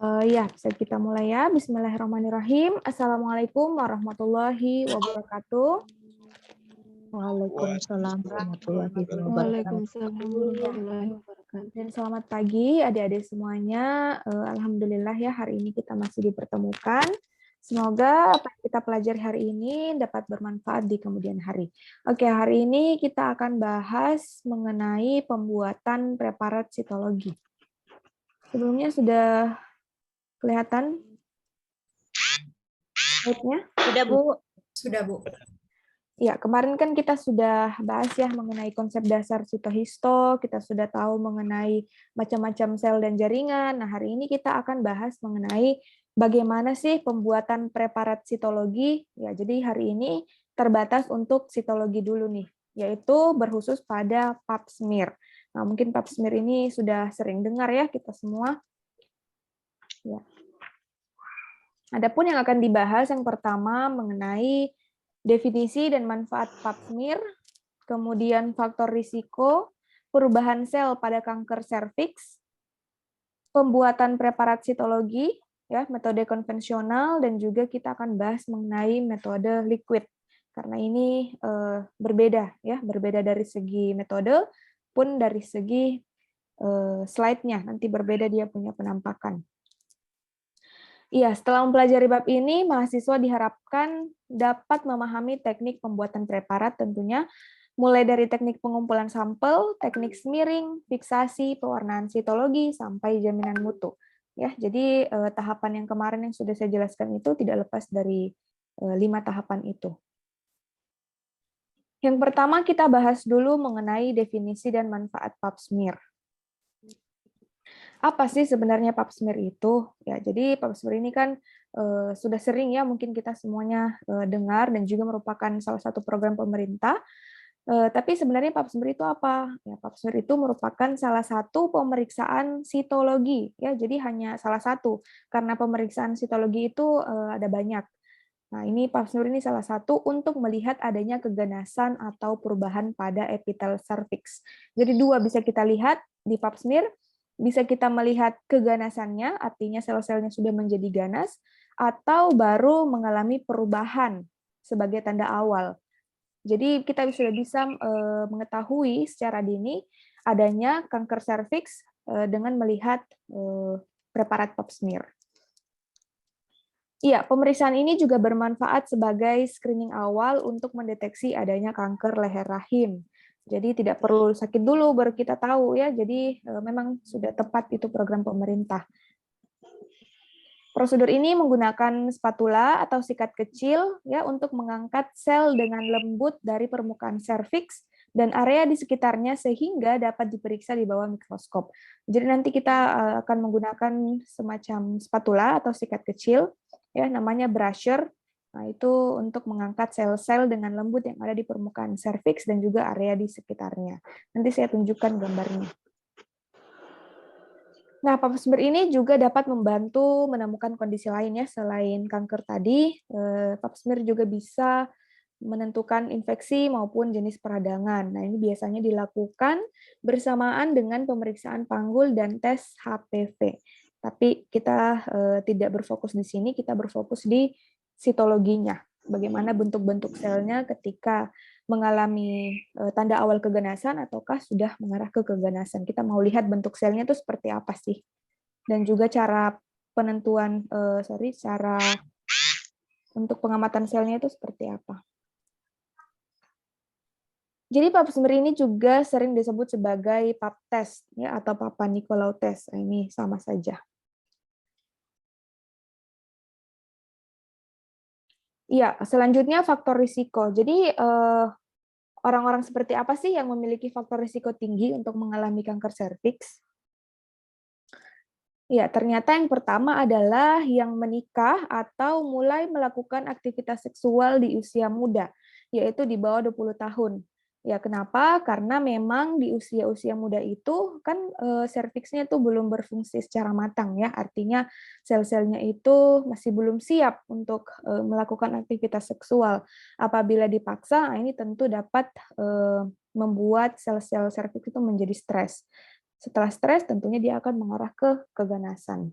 Ya, bisa kita mulai ya. Bismillahirrahmanirrahim. Assalamualaikum warahmatullahi wabarakatuh. Waalaikumsalam warahmatullahi wabarakatuh. Waalaikumsalam warahmatullahi wabarakatuh. Dan selamat pagi adik-adik semuanya. Alhamdulillah ya hari ini kita masih dipertemukan. Semoga apa yang kita pelajari hari ini dapat bermanfaat di kemudian hari. Oke, hari ini kita akan bahas mengenai pembuatan preparat sitologi. Sebelumnya sudah kelihatan slide-nya? Sudah, Bu. Sudah, Bu. Ya, kemarin kan kita sudah bahas ya mengenai konsep dasar sitohisto, kita sudah tahu mengenai macam-macam sel dan jaringan. Nah, hari ini kita akan bahas mengenai bagaimana sih pembuatan preparat sitologi. Ya, jadi hari ini terbatas untuk sitologi dulu nih, yaitu berkhusus pada pap smear. Nah, mungkin pap smear ini sudah sering dengar ya kita semua. Ya. Adapun yang akan dibahas yang pertama mengenai definisi dan manfaat pap smear, kemudian faktor risiko, perubahan sel pada kanker serviks, pembuatan preparat sitologi, ya metode konvensional, dan juga kita akan bahas mengenai metode liquid. Karena ini berbeda ya, berbeda dari segi metode pun dari segi slide-nya nanti berbeda dia punya penampakan. Iya, setelah mempelajari bab ini, mahasiswa diharapkan dapat memahami teknik pembuatan preparat tentunya, mulai dari teknik pengumpulan sampel, teknik smearing, fiksasi, pewarnaan sitologi, sampai jaminan mutu. Ya, jadi tahapan yang kemarin yang sudah saya jelaskan itu tidak lepas dari 5 tahapan itu. Yang pertama kita bahas dulu mengenai definisi dan manfaat pap smear. Apa sih sebenarnya pap smear itu? Ya, jadi pap smear ini kan sudah sering ya mungkin kita semuanya dengar dan juga merupakan salah satu program pemerintah. Tapi sebenarnya pap smear itu apa? Ya, pap smear itu merupakan salah satu pemeriksaan sitologi. Ya, jadi hanya salah satu karena pemeriksaan sitologi itu ada banyak. Nah, ini pap smear ini salah satu untuk melihat adanya keganasan atau perubahan pada epitel serviks. Jadi dua bisa kita lihat di pap smear. Bisa kita melihat keganasannya, artinya sel-selnya sudah menjadi ganas, atau baru mengalami perubahan sebagai tanda awal. Jadi kita sudah bisa mengetahui secara dini adanya kanker serviks dengan melihat preparat pap smear. Iya, pemeriksaan ini juga bermanfaat sebagai screening awal untuk mendeteksi adanya kanker leher rahim. Jadi tidak perlu sakit dulu baru kita tahu ya. Jadi memang sudah tepat itu program pemerintah. Prosedur ini menggunakan spatula atau sikat kecil ya untuk mengangkat sel dengan lembut dari permukaan serviks dan area di sekitarnya sehingga dapat diperiksa di bawah mikroskop. Jadi nanti kita akan menggunakan semacam spatula atau sikat kecil ya namanya brusher. Nah, itu untuk mengangkat sel-sel dengan lembut yang ada di permukaan serviks dan juga area di sekitarnya. Nanti saya tunjukkan gambarnya. Nah, pap smear ini juga dapat membantu menemukan kondisi lain ya selain kanker tadi. Pap smear juga bisa menentukan infeksi maupun jenis peradangan. Nah, ini biasanya dilakukan bersamaan dengan pemeriksaan panggul dan tes HPV. Tapi kita tidak berfokus di sini, kita berfokus di sitologinya. Bagaimana bentuk-bentuk selnya ketika mengalami tanda awal keganasan ataukah sudah mengarah ke keganasan. Kita mau lihat bentuk selnya itu seperti apa sih. Dan juga cara penentuan, cara untuk pengamatan selnya itu seperti apa. Jadi pap smear ini juga sering disebut sebagai pap test ya atau Papa Nicolau test. Nah, ini sama saja. Iya, selanjutnya faktor risiko. Jadi orang-orang seperti apa sih yang memiliki faktor risiko tinggi untuk mengalami kanker serviks? Ya, ternyata yang pertama adalah yang menikah atau mulai melakukan aktivitas seksual di usia muda, yaitu di bawah 20 tahun. Ya, kenapa? Karena memang di usia-usia muda itu kan serviksnya itu belum berfungsi secara matang ya, artinya sel-selnya itu masih belum siap untuk melakukan aktivitas seksual. Apabila dipaksa, ini tentu dapat membuat sel-sel serviks itu menjadi stres. Setelah stres, tentunya dia akan mengarah ke keganasan.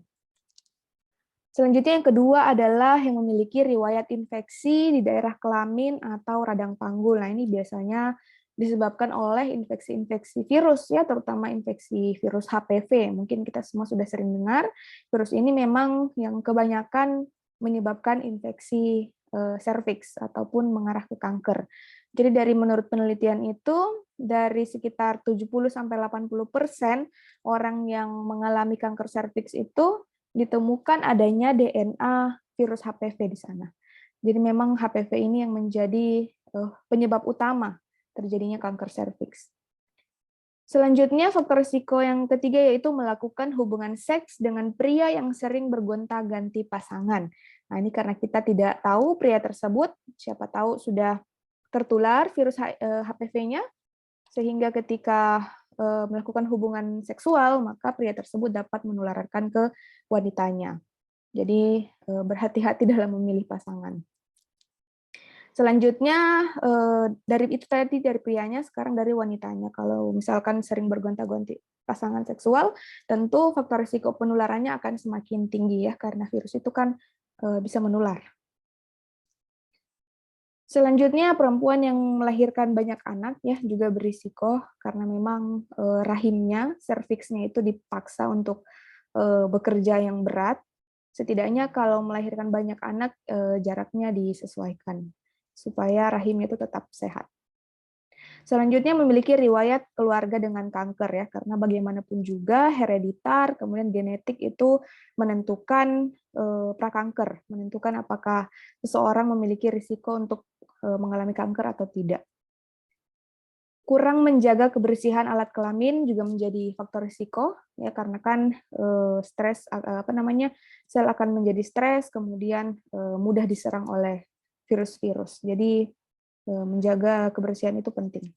Selanjutnya yang kedua adalah yang memiliki riwayat infeksi di daerah kelamin atau radang panggul. Nah, ini biasanya disebabkan oleh infeksi-infeksi virus ya, terutama infeksi virus HPV. Mungkin kita semua sudah sering dengar, virus ini memang yang kebanyakan menyebabkan infeksi serviks ataupun mengarah ke kanker. Jadi dari menurut penelitian itu, dari sekitar 70-80% orang yang mengalami kanker serviks itu ditemukan adanya DNA virus HPV di sana. Jadi memang HPV ini yang menjadi penyebab utama terjadinya kanker serviks. Selanjutnya, faktor risiko yang ketiga yaitu melakukan hubungan seks dengan pria yang sering bergonta-ganti pasangan. Nah, ini karena kita tidak tahu pria tersebut, siapa tahu sudah tertular virus HPV-nya, sehingga ketika melakukan hubungan seksual, maka pria tersebut dapat menularkan ke wanitanya. Jadi berhati-hati dalam memilih pasangan. Selanjutnya dari itu tadi dari prianya, sekarang dari wanitanya. Kalau misalkan sering bergonta-ganti pasangan seksual, tentu faktor risiko penularannya akan semakin tinggi ya, karena virus itu kan bisa menular. Selanjutnya, perempuan yang melahirkan banyak anak ya juga berisiko karena memang rahimnya, serviksnya itu dipaksa untuk bekerja yang berat. Setidaknya kalau melahirkan banyak anak, jaraknya disesuaikan supaya rahimnya itu tetap sehat. Selanjutnya, memiliki riwayat keluarga dengan kanker ya, karena bagaimanapun juga hereditar, kemudian genetik itu menentukan prakanker, menentukan apakah seseorang memiliki risiko untuk mengalami kanker atau tidak. Kurang menjaga kebersihan alat kelamin juga menjadi faktor risiko ya, karena kan stres sel akan menjadi stres, kemudian mudah diserang oleh virus-virus. Jadi menjaga kebersihan itu penting.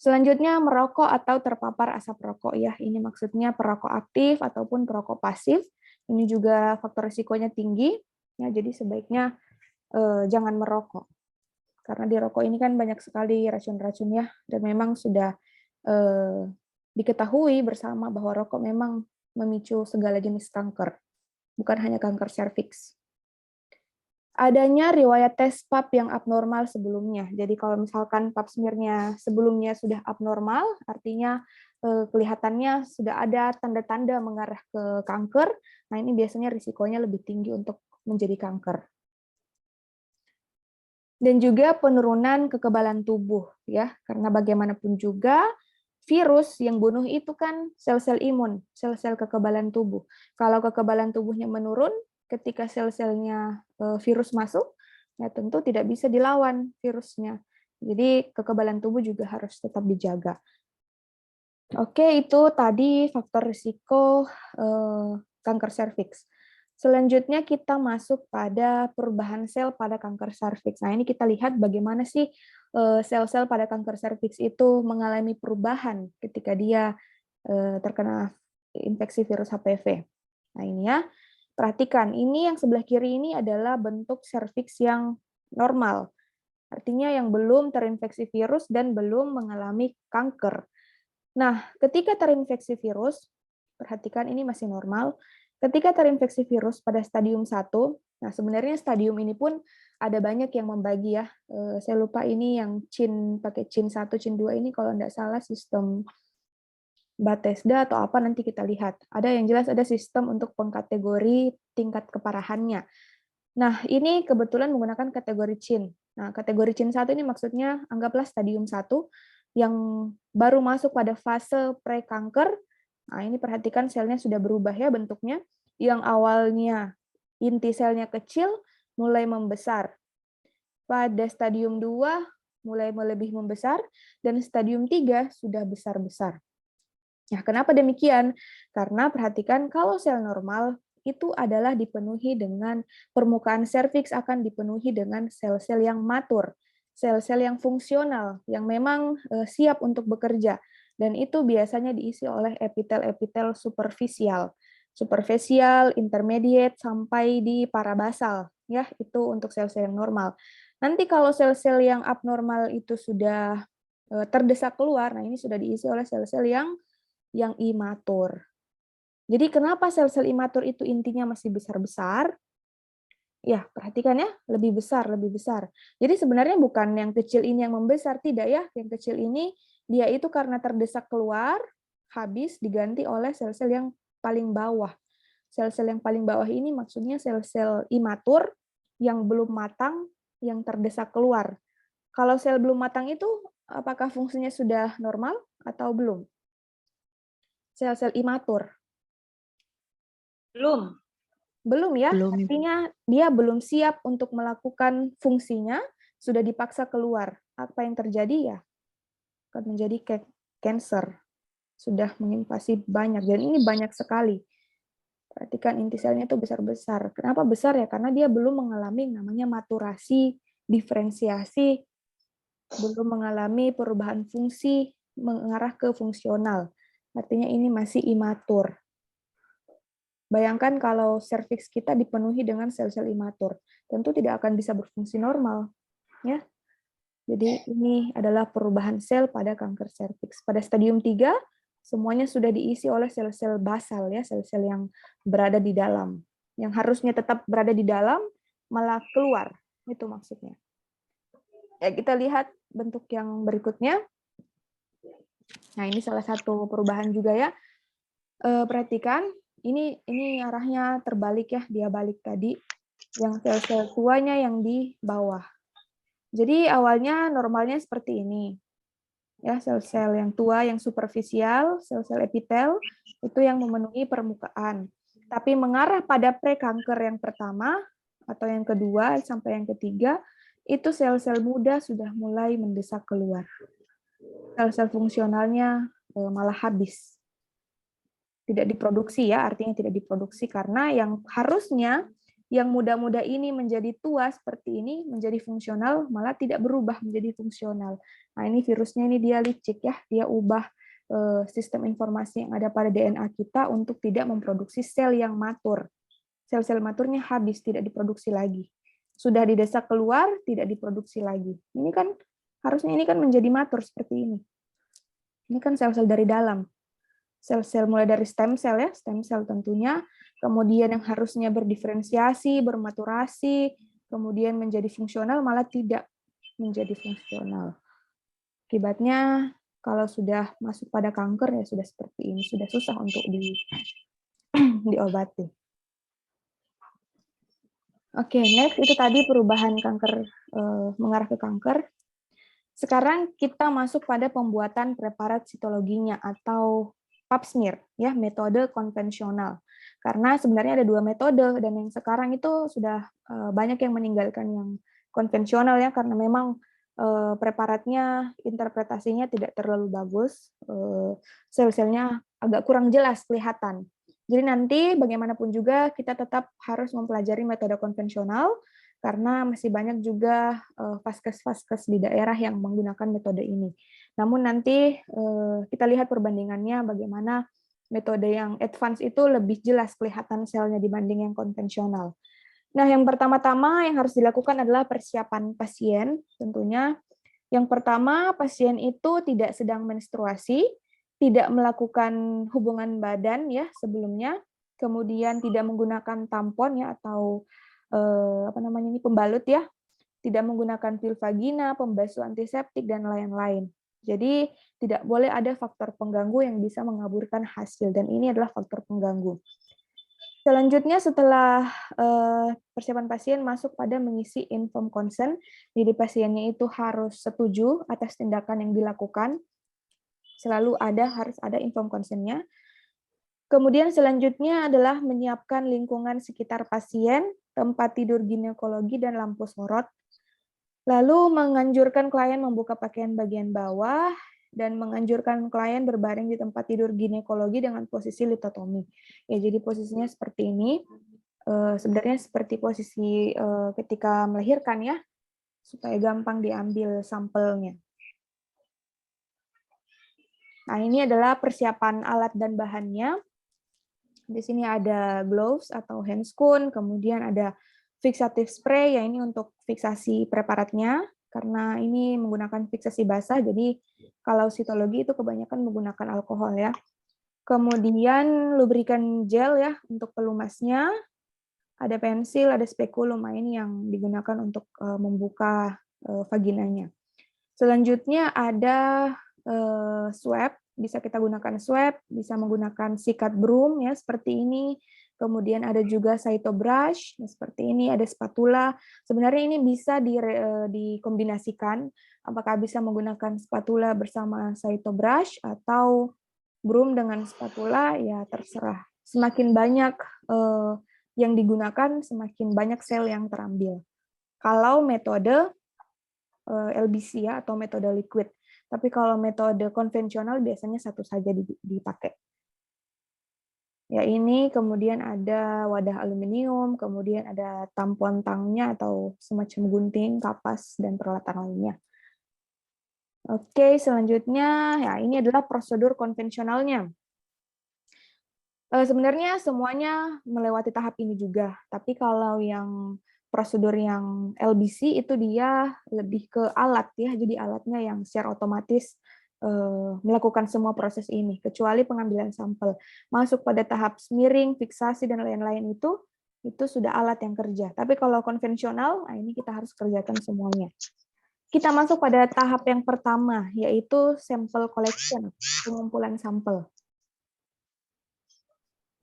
Selanjutnya, merokok atau terpapar asap rokok ya. Ini maksudnya perokok aktif ataupun perokok pasif. Ini juga faktor risikonya tinggi ya, jadi sebaiknya jangan merokok. Karena di rokok ini kan banyak sekali racun-racun ya, dan memang sudah diketahui bersama bahwa rokok memang memicu segala jenis kanker, bukan hanya kanker serviks. Adanya riwayat tes pap yang abnormal sebelumnya. Jadi kalau misalkan pap smear-nya sebelumnya sudah abnormal, artinya kelihatannya sudah ada tanda-tanda mengarah ke kanker. Nah, ini biasanya risikonya lebih tinggi untuk menjadi kanker. Dan juga penurunan kekebalan tubuh ya, karena bagaimanapun juga virus yang bunuh itu kan sel-sel imun, sel-sel kekebalan tubuh. Kalau kekebalan tubuhnya menurun ketika sel-selnya virus masuk, ya tentu tidak bisa dilawan virusnya. Jadi kekebalan tubuh juga harus tetap dijaga. Oke, itu tadi faktor risiko kanker serviks. Selanjutnya kita masuk pada perubahan sel pada kanker serviks. Nah, ini kita lihat bagaimana sih sel-sel pada kanker serviks itu mengalami perubahan ketika dia terkena infeksi virus HPV. Nah, ini ya. Perhatikan, ini yang sebelah kiri ini adalah bentuk serviks yang normal. Artinya yang belum terinfeksi virus dan belum mengalami kanker. Nah, ketika terinfeksi virus, perhatikan ini masih normal. Ketika terinfeksi virus pada stadium 1, nah sebenarnya stadium ini pun ada banyak yang membagi ya. Saya lupa ini yang pakai CIN 1, CIN 2 ini kalau tidak salah sistem Bethesda atau apa nanti kita lihat. Ada yang jelas ada sistem untuk pengkategori tingkat keparahannya. Nah, ini kebetulan menggunakan kategori CIN. Nah, kategori CIN 1 ini maksudnya anggaplah stadium 1 yang baru masuk pada fase pre-kanker. Nah, ini perhatikan selnya sudah berubah ya bentuknya. Yang awalnya inti selnya kecil mulai membesar. Pada stadium 2 mulai lebih membesar dan stadium 3 sudah besar-besar. Nah, kenapa demikian? Karena perhatikan kalau sel normal itu adalah dipenuhi dengan permukaan serviks akan dipenuhi dengan sel-sel yang matur, sel-sel yang fungsional, yang memang siap untuk bekerja. Dan itu biasanya diisi oleh epitel-epitel superficial. Superficial, intermediate, sampai di parabasal. Ya, itu untuk sel-sel yang normal. Nanti kalau sel-sel yang abnormal itu sudah terdesak keluar, nah ini sudah diisi oleh sel-sel yang imatur. Jadi kenapa sel-sel imatur itu intinya masih besar-besar? Ya, perhatikan ya, lebih besar, lebih besar. Jadi sebenarnya bukan yang kecil ini yang membesar, tidak ya. Yang kecil ini dia itu karena terdesak keluar, habis diganti oleh sel-sel yang paling bawah. Sel-sel yang paling bawah ini maksudnya sel-sel imatur yang belum matang, yang terdesak keluar. Kalau sel belum matang itu, apakah fungsinya sudah normal atau belum? Sel-sel imatur. Belum. Belum ya, Belum, Ibu. artinya dia belum siap untuk melakukan fungsinya, sudah dipaksa keluar. Apa yang terjadi ya? Akan menjadi cancer. Sudah menginvasi banyak, dan ini banyak sekali. Perhatikan inti selnya itu besar-besar. Kenapa besar ya? Karena dia belum mengalami namanya maturasi, diferensiasi, belum mengalami perubahan fungsi, mengarah ke fungsional. Artinya ini masih imatur. Bayangkan kalau serviks kita dipenuhi dengan sel-sel imatur, tentu tidak akan bisa berfungsi normal, ya. Jadi ini adalah perubahan sel pada kanker serviks. Pada stadium 3, semuanya sudah diisi oleh sel-sel basal, ya, sel-sel yang berada di dalam. Yang harusnya tetap berada di dalam, malah keluar. Itu maksudnya. Ya, kita lihat bentuk yang berikutnya. Nah, ini salah satu perubahan juga ya. Perhatikan, ini arahnya terbalik ya, dia balik tadi. Yang sel-sel tuanya yang di bawah. Jadi awalnya normalnya seperti ini. Ya, sel-sel yang tua, yang superficial, sel-sel epitel, itu yang memenuhi permukaan. Tapi mengarah pada prekanker yang pertama, atau yang kedua, sampai yang ketiga, itu sel-sel muda sudah mulai mendesak keluar. Sel-sel fungsionalnya malah habis. Tidak diproduksi ya, artinya tidak diproduksi karena yang harusnya yang muda-muda ini menjadi tua seperti ini, menjadi fungsional, malah tidak berubah menjadi fungsional. Nah, ini virusnya ini dia licik ya, dia ubah sistem informasi yang ada pada DNA kita untuk tidak memproduksi sel yang matur. Sel-sel maturnya habis, tidak diproduksi lagi. Sudah didesak keluar, tidak diproduksi lagi. Ini kan harusnya ini kan menjadi matur seperti ini. Ini kan sel-sel dari dalam. Sel-sel mulai dari stem cell ya, stem cell tentunya, kemudian yang harusnya berdiferensiasi, bermaturasi, kemudian menjadi fungsional malah tidak menjadi fungsional. Akibatnya kalau sudah masuk pada kanker ya sudah seperti ini, sudah susah untuk diobati. Oke, next itu tadi perubahan kanker mengarah ke kanker. Sekarang kita masuk pada pembuatan preparat sitologinya atau pap smear, ya, metode konvensional. Karena sebenarnya ada dua metode, dan yang sekarang itu sudah banyak yang meninggalkan yang konvensional ya, karena memang preparatnya, interpretasinya tidak terlalu bagus, sel-selnya agak kurang jelas kelihatan. Jadi nanti bagaimanapun juga kita tetap harus mempelajari metode konvensional, karena masih banyak juga vaskes-vaskes di daerah yang menggunakan metode ini. Namun nanti kita lihat perbandingannya bagaimana metode yang advance itu lebih jelas kelihatan selnya dibanding yang konvensional. Nah, yang pertama-tama yang harus dilakukan adalah persiapan pasien tentunya. Yang pertama, pasien itu tidak sedang menstruasi, tidak melakukan hubungan badan ya sebelumnya, kemudian tidak menggunakan tampon ya atau pembalut ya, tidak menggunakan pil vagina, pembasuh antiseptik dan lain-lain. Jadi tidak boleh ada faktor pengganggu yang bisa mengaburkan hasil, dan ini adalah faktor pengganggu. Selanjutnya setelah persiapan pasien masuk pada mengisi informed consent, jadi pasiennya itu harus setuju atas tindakan yang dilakukan. Selalu harus ada informed consent-nya. Kemudian selanjutnya adalah menyiapkan lingkungan sekitar pasien, tempat tidur ginekologi, dan lampu sorot. Lalu menganjurkan klien membuka pakaian bagian bawah, dan menganjurkan klien berbaring di tempat tidur ginekologi dengan posisi litotomi. Ya, jadi posisinya seperti ini. Sebenarnya seperti posisi ketika melahirkan ya, supaya gampang diambil sampelnya. Nah, ini adalah persiapan alat dan bahannya. Di sini ada gloves atau handscoon, kemudian ada fixative spray, ya ini untuk fiksasi preparatnya, karena ini menggunakan fiksasi basah, jadi kalau sitologi itu kebanyakan menggunakan alkohol ya. Kemudian lubrikan gel ya untuk pelumasnya. Ada pensil, ada spekulum. Nah, ini yang digunakan untuk membuka vaginanya. Selanjutnya ada swab, bisa kita gunakan swab, bisa menggunakan sikat broom ya seperti ini. Kemudian ada juga cyto brush ya, seperti ini, ada spatula. Sebenarnya ini bisa dikombinasikan, apakah bisa menggunakan spatula bersama cyto brush atau broom dengan spatula, ya terserah. Semakin banyak yang digunakan, semakin banyak sel yang terambil. Kalau metode LBC ya, atau metode liquid. Tapi kalau metode konvensional biasanya satu saja dipakai. Ya ini, kemudian ada wadah aluminium, kemudian ada tampon tangnya atau semacam gunting, kapas, dan peralatan lainnya. Oke, selanjutnya ya ini adalah prosedur konvensionalnya. Sebenarnya semuanya melewati tahap ini juga, tapi kalau yang prosedur yang LBC itu dia lebih ke alat ya, jadi alatnya yang secara otomatis melakukan semua proses ini, kecuali pengambilan sampel. Masuk pada tahap smearing, fiksasi, dan lain-lain itu sudah alat yang kerja. Tapi kalau konvensional, nah ini kita harus kerjakan semuanya. Kita masuk pada tahap yang pertama, yaitu sample collection, pengumpulan sampel.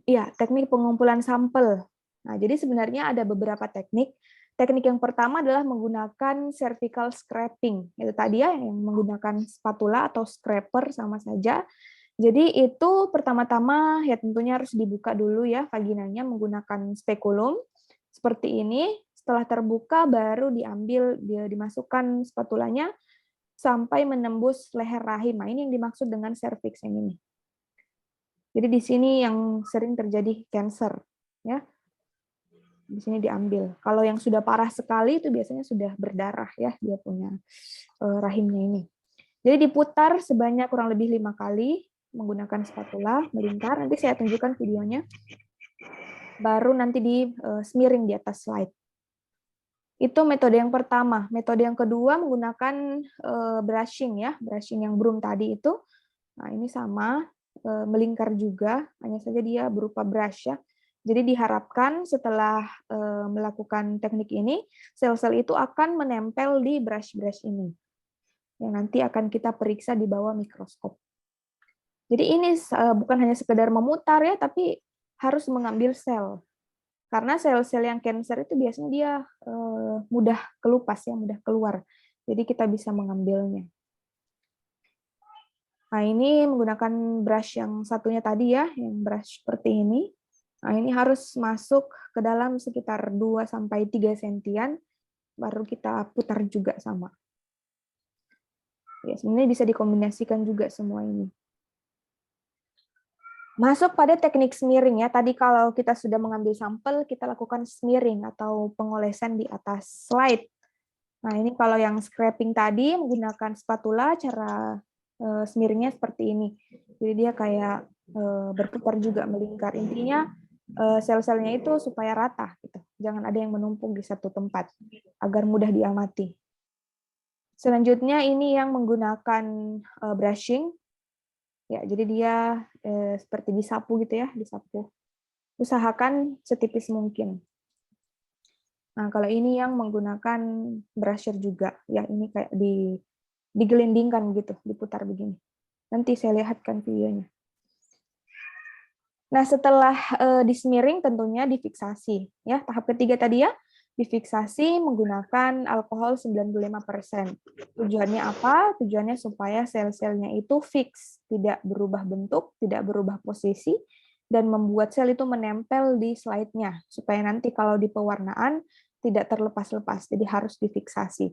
Iya, teknik pengumpulan sampel. Nah, jadi sebenarnya ada beberapa teknik. Teknik yang pertama adalah menggunakan cervical scraping. Itu tadi ya, yang menggunakan spatula atau scraper sama saja. Jadi itu pertama-tama ya tentunya harus dibuka dulu ya vaginanya menggunakan spekulum. Seperti ini. Setelah terbuka baru dimasukkan spatulanya sampai menembus leher rahim. Nah, ini yang dimaksud dengan cervix yang ini. Jadi di sini yang sering terjadi cancer, ya. Di sini diambil. Kalau yang sudah parah sekali itu biasanya sudah berdarah ya, dia punya rahimnya ini. Jadi diputar sebanyak kurang lebih 5 kali menggunakan spatula, melingkar. Nanti saya tunjukkan videonya. Baru nanti di smearing di atas slide. Itu metode yang pertama. Metode yang kedua menggunakan brushing ya, brushing yang broom tadi itu. Nah, ini sama. Melingkar juga, hanya saja dia berupa brush ya. Jadi diharapkan setelah melakukan teknik ini, sel-sel itu akan menempel di brush-brush ini, yang nanti akan kita periksa di bawah mikroskop. Jadi ini bukan hanya sekedar memutar ya, tapi harus mengambil sel. Karena sel-sel yang cancer itu biasanya dia mudah kelupas ya, mudah keluar. Jadi kita bisa mengambilnya. Nah, ini menggunakan brush yang satunya tadi ya, yang brush seperti ini. Nah, ini harus masuk ke dalam sekitar 2-3 sentian, baru kita putar juga sama. Ya, sebenarnya bisa dikombinasikan juga semua ini. Masuk pada teknik smearing ya. Tadi kalau kita sudah mengambil sampel, kita lakukan smearing atau pengolesan di atas slide. Nah, ini kalau yang scraping tadi menggunakan spatula, cara smearingnya seperti ini. Jadi dia kayak berputar juga, melingkar. Intinya sel-selnya itu supaya rata, gitu. Jangan ada yang menumpuk di satu tempat, agar mudah diamati. Selanjutnya ini yang menggunakan brushing. Ya, jadi dia seperti disapu gitu ya, disapu. Usahakan setipis mungkin. Nah, kalau ini yang menggunakan brusher juga, ya ini kayak digelindingkan gitu, diputar begini. Nanti saya lihatkan videonya. Nah, setelah di smearing tentunya difiksasi. Ya, tahap ketiga tadi ya, difiksasi menggunakan alkohol 95%. Tujuannya apa? Tujuannya supaya sel-selnya itu fix, tidak berubah bentuk, tidak berubah posisi, dan membuat sel itu menempel di slide-nya, supaya nanti kalau di pewarnaan tidak terlepas-lepas, jadi harus difiksasi.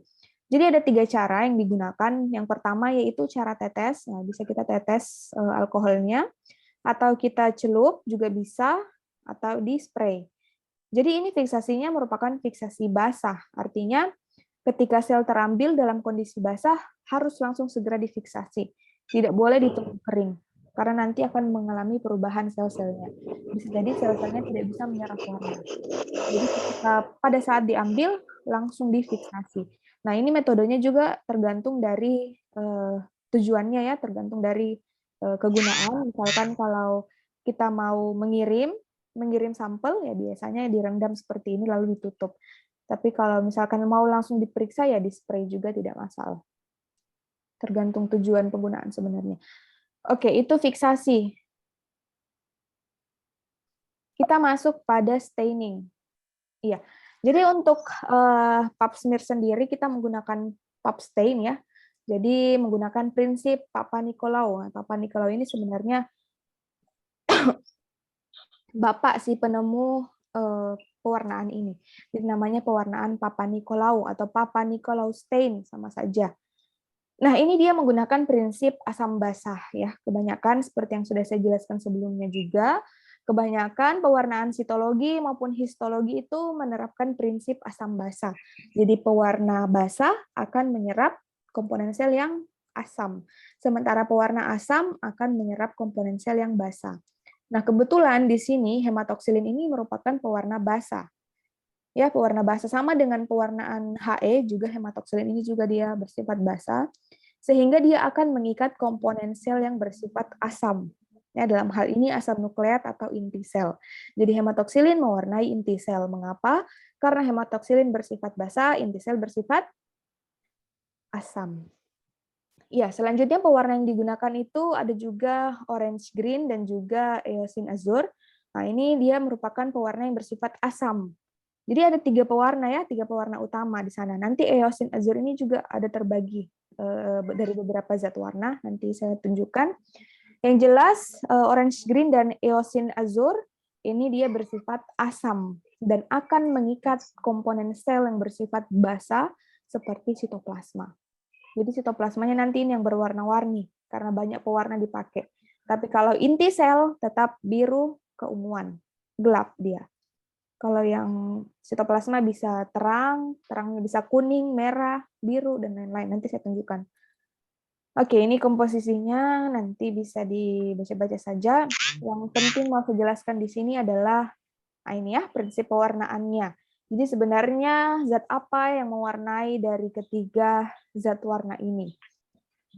Jadi ada 3 cara yang digunakan. Yang pertama yaitu cara tetes. Nah, bisa kita tetes alkoholnya, atau kita celup juga bisa, atau di spray. Jadi ini fiksasinya merupakan fiksasi basah. Artinya ketika sel terambil dalam kondisi basah, harus langsung segera difiksasi. Tidak boleh ditunggu kering, karena nanti akan mengalami perubahan sel-selnya. Bisa jadi sel-selnya tidak bisa menyerap warna. Jadi ketika pada saat diambil, langsung difiksasi. Nah, ini metodenya juga tergantung dari tujuannya ya, tergantung dari kegunaan. Misalkan kalau kita mau mengirim sampel, ya biasanya direndam seperti ini lalu ditutup. Tapi kalau misalkan mau langsung diperiksa, ya di spray juga tidak masalah. Tergantung tujuan penggunaan sebenarnya. Oke, itu fiksasi. Kita masuk pada staining. Iya. Jadi untuk pap smear sendiri kita menggunakan pap stain ya. Jadi menggunakan prinsip Papanicolaou. Papa Nicolau ini sebenarnya bapak si penemu pewarnaan ini. Jadi namanya pewarnaan Papanicolaou atau Papanicolaou stain sama saja. Nah, ini dia menggunakan prinsip asam basah ya. Kebanyakan seperti yang sudah saya jelaskan sebelumnya juga, kebanyakan pewarnaan sitologi maupun histologi itu menerapkan prinsip asam basah. Jadi pewarna basah akan menyerap komponen sel yang asam, sementara pewarna asam akan menyerap komponen sel yang basah. Nah, kebetulan di sini hematoksilin ini merupakan pewarna basah. Ya, pewarna basah sama dengan pewarnaan He, juga hematoksilin ini juga dia bersifat basah, sehingga dia akan mengikat komponen sel yang bersifat asam. Ya, dalam hal ini asam nukleat atau inti sel. Jadi hematoksilin mewarnai inti sel. Mengapa? Karena hematoksilin bersifat basah, inti sel bersifat asam. Ya, selanjutnya pewarna yang digunakan itu ada juga orange green dan juga eosin azure. Nah, ini dia merupakan pewarna yang bersifat asam. Jadi ada 3 pewarna ya, 3 pewarna utama di sana. Nanti eosin azure ini juga ada terbagi dari beberapa zat warna, nanti saya tunjukkan. Yang jelas orange green dan eosin azure ini dia bersifat asam dan akan mengikat komponen sel yang bersifat basah seperti sitoplasma. Jadi sitoplasmanya nanti ini yang berwarna-warni karena banyak pewarna dipakai. Tapi kalau inti sel tetap biru keunguan, gelap dia. Kalau yang sitoplasma bisa terang, terangnya bisa kuning, merah, biru, dan lain-lain. Nanti saya tunjukkan. Oke, ini komposisinya nanti bisa dibaca-baca saja. Yang penting mau saya jelaskan di sini adalah ini ya, prinsip pewarnaannya. Jadi sebenarnya zat apa yang mewarnai dari ketiga zat warna ini?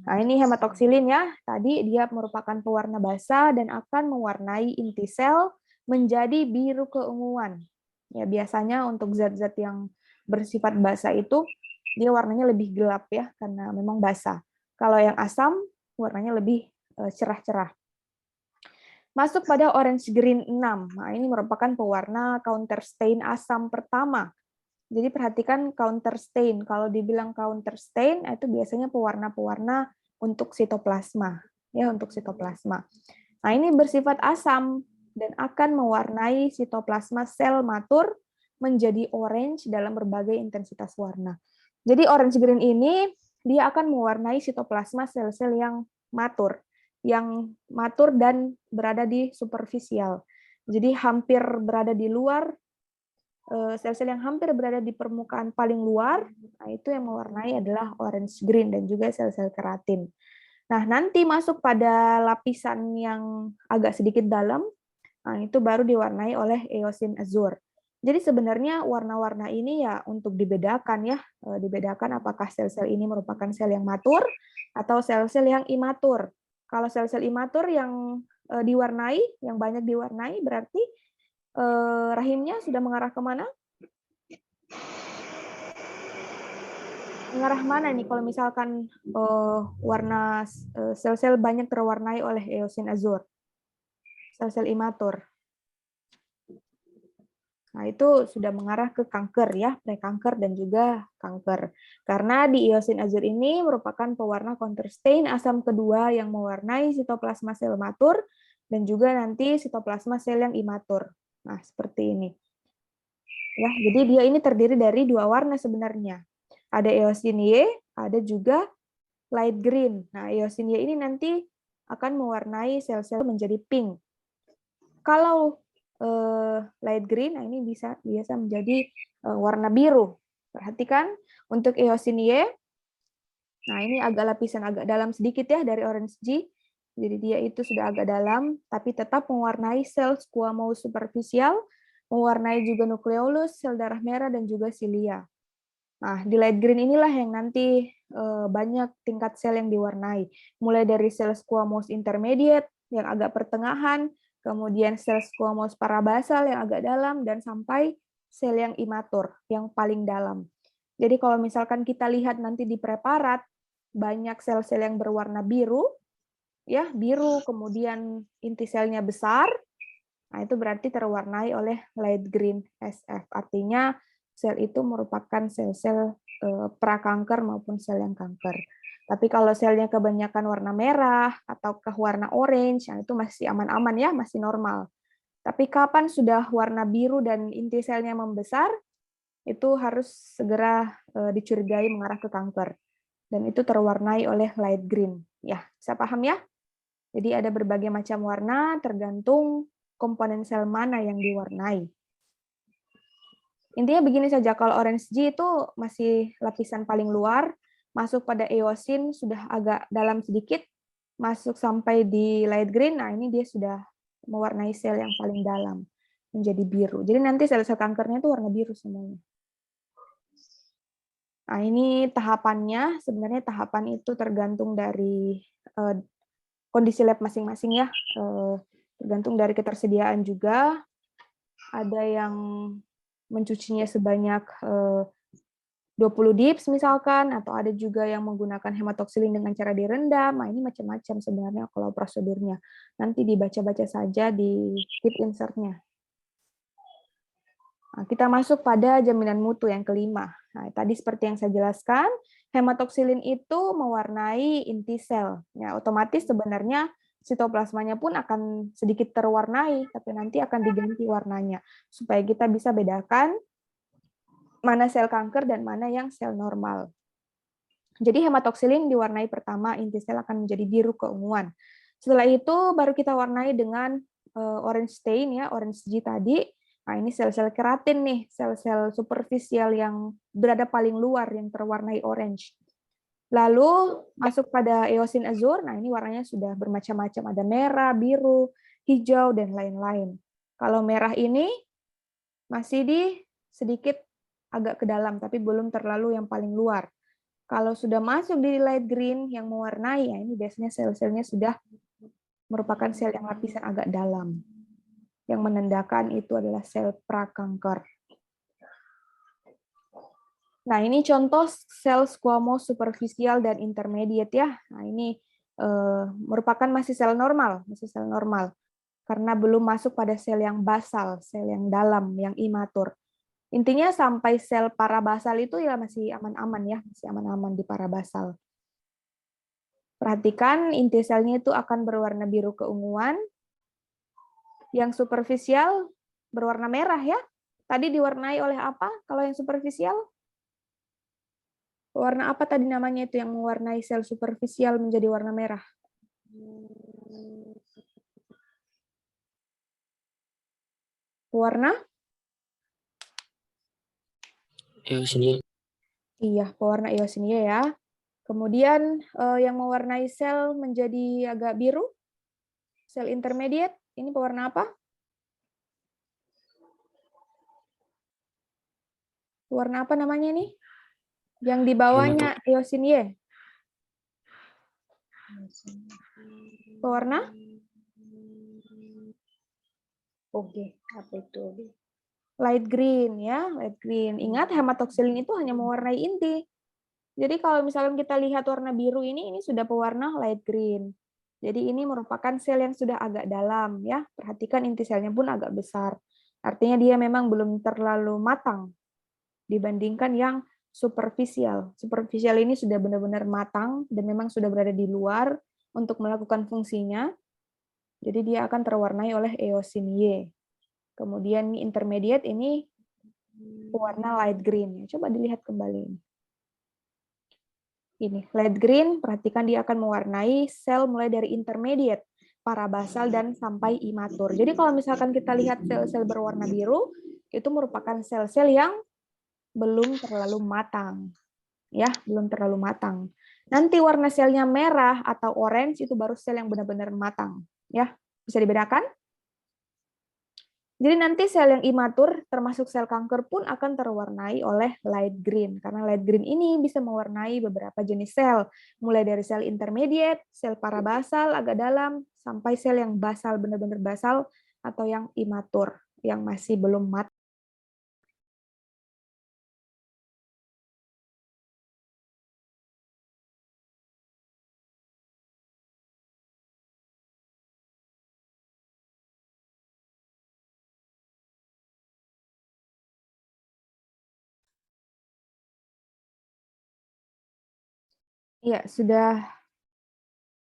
Nah, ini hematoksilin ya. Tadi dia merupakan pewarna basah dan akan mewarnai inti sel menjadi biru keunguan. Ya, biasanya untuk zat-zat yang bersifat basah itu dia warnanya lebih gelap ya karena memang basah. Kalau yang asam warnanya lebih cerah-cerah. Masuk pada orange green 6. Nah, ini merupakan pewarna counter stain asam pertama. Jadi perhatikan counter stain. Kalau dibilang counter stain itu biasanya pewarna-pewarna untuk sitoplasma, ya untuk sitoplasma. Nah, ini bersifat asam dan akan mewarnai sitoplasma sel matur menjadi orange dalam berbagai intensitas warna. Jadi orange green ini dia akan mewarnai sitoplasma sel-sel yang matur dan berada di superficial. Jadi hampir berada di luar, sel-sel yang hampir berada di permukaan paling luar, nah itu yang mewarnai adalah orange green dan juga sel-sel keratin. Nah, nanti masuk pada lapisan yang agak sedikit dalam, nah itu baru diwarnai oleh eosin azure. Jadi sebenarnya warna-warna ini ya untuk dibedakan ya, dibedakan apakah sel-sel ini merupakan sel yang matur atau sel-sel yang imatur. Kalau sel-sel imatur yang diwarnai, yang banyak diwarnai, berarti rahimnya sudah mengarah kemana? Mengarah mana nih kalau misalkan warna sel-sel banyak terwarnai oleh eosin azure? Sel-sel imatur. Nah, itu sudah mengarah ke kanker ya, prekanker dan juga kanker. Karena di eosin azure ini merupakan pewarna counter stain asam kedua yang mewarnai sitoplasma sel matur dan juga nanti sitoplasma sel yang imatur. Nah, seperti ini. Ya, jadi dia ini terdiri dari 2 warna sebenarnya. Ada eosin Y, ada juga light green. Nah, eosin Y ini nanti akan mewarnai sel-sel menjadi pink. Kalau light green, nah ini biasa menjadi warna biru. Perhatikan untuk eosin Y, nah ini lapisan agak dalam sedikit ya dari orange G. Jadi dia itu sudah agak dalam, tapi tetap mewarnai sel squamous superficial, mewarnai juga nukleolus, sel darah merah, dan juga silia. Nah, di light green inilah yang nanti banyak tingkat sel yang diwarnai. Mulai dari sel squamous intermediate yang agak pertengahan, kemudian sel squamous parabasal yang agak dalam, dan sampai sel yang imatur yang paling dalam. Jadi kalau misalkan kita lihat nanti di preparat, banyak sel-sel yang berwarna biru, ya biru, kemudian inti selnya besar, nah itu berarti terwarnai oleh light green SF. Artinya sel itu merupakan sel-sel prakanker maupun sel yang kanker. Tapi kalau selnya kebanyakan warna merah atau ke warna orange, nah itu masih aman-aman ya, masih normal. Tapi kapan sudah warna biru dan inti selnya membesar, itu harus segera dicurigai mengarah ke kanker. Dan itu terwarnai oleh light green. Ya, bisa paham ya? Jadi ada berbagai macam warna tergantung komponen sel mana yang diwarnai. Intinya begini saja, kalau orange G itu masih lapisan paling luar, masuk pada eosin sudah agak dalam sedikit, masuk sampai di light green, nah ini dia sudah mewarnai sel yang paling dalam, menjadi biru. Jadi nanti sel-sel kankernya itu warna biru semuanya. Nah ini tahapannya, sebenarnya tahapan itu tergantung dari kondisi lab masing-masing ya, tergantung dari ketersediaan juga. Ada yang mencucinya sebanyak 20 dips misalkan, atau ada juga yang menggunakan hematoksilin dengan cara direndam. Nah, ini macam-macam sebenarnya kalau prosedurnya. Nanti dibaca-baca saja di tip insert-nya. Nah, kita masuk pada jaminan mutu yang kelima. Nah, tadi seperti yang saya jelaskan, hematoksilin itu mewarnai inti sel. Ya, otomatis sebenarnya sitoplasmanya pun akan sedikit terwarnai, tapi nanti akan diganti warnanya supaya kita bisa bedakan mana sel kanker dan mana yang sel normal. Jadi hematoksilin diwarnai pertama, inti sel akan menjadi biru keunguan. Setelah itu baru kita warnai dengan orange stain ya, orange G tadi. Nah, ini sel-sel keratin nih, sel-sel superficial yang berada paling luar yang terwarnai orange. Lalu masuk pada eosin azur, nah ini warnanya sudah bermacam-macam, ada merah, biru, hijau, dan lain-lain. Kalau merah ini masih di sedikit agak ke dalam, tapi belum terlalu yang paling luar. Kalau sudah masuk di light green yang mewarnai, ya ini biasanya sel-selnya sudah merupakan sel yang lapisan agak dalam. Yang menandakan itu adalah sel prakanker. Nah, ini contoh sel squamous superficial dan intermediate ya. Nah, ini merupakan masih sel normal, karena belum masuk pada sel yang basal, sel yang dalam, yang imatur. Intinya sampai sel parabasal itu ya masih aman-aman ya, masih aman-aman di parabasal. Perhatikan inti selnya itu akan berwarna biru keunguan. Yang superficial berwarna merah ya. Tadi diwarnai oleh apa kalau yang superficial? Warna apa tadi namanya itu yang mewarnai sel superficial menjadi warna merah? Warna? Eosinia. Iya, pewarna eosinia ya. Kemudian yang mewarnai sel menjadi agak biru, sel intermediate, ini pewarna apa? Warna apa namanya nih? Yang di bawahnya eosinia. Pewarna? Oke, apa itu? Oke. Light green ya, light green. Ingat hematoksilin itu hanya mewarnai inti. Jadi kalau misalkan kita lihat warna biru ini sudah pewarna light green. Jadi ini merupakan sel yang sudah agak dalam ya. Perhatikan inti selnya pun agak besar. Artinya dia memang belum terlalu matang dibandingkan yang superficial. Superficial ini sudah benar-benar matang dan memang sudah berada di luar untuk melakukan fungsinya. Jadi dia akan terwarnai oleh eosin Y. Kemudian intermediate ini warna light green. Coba dilihat kembali. Ini light green, perhatikan dia akan mewarnai sel mulai dari intermediate, parabasal, dan sampai imatur. Jadi kalau misalkan kita lihat sel-sel berwarna biru, itu merupakan sel-sel yang belum terlalu matang. Ya, belum terlalu matang. Nanti warna selnya merah atau orange itu baru sel yang benar-benar matang. Ya, bisa dibedakan? Jadi nanti sel yang imatur, termasuk sel kanker pun akan terwarnai oleh light green. Karena light green ini bisa mewarnai beberapa jenis sel, mulai dari sel intermediate, sel parabasal agak dalam, sampai sel yang basal, benar-benar basal, atau yang imatur, yang masih belum mat. Iya, sudah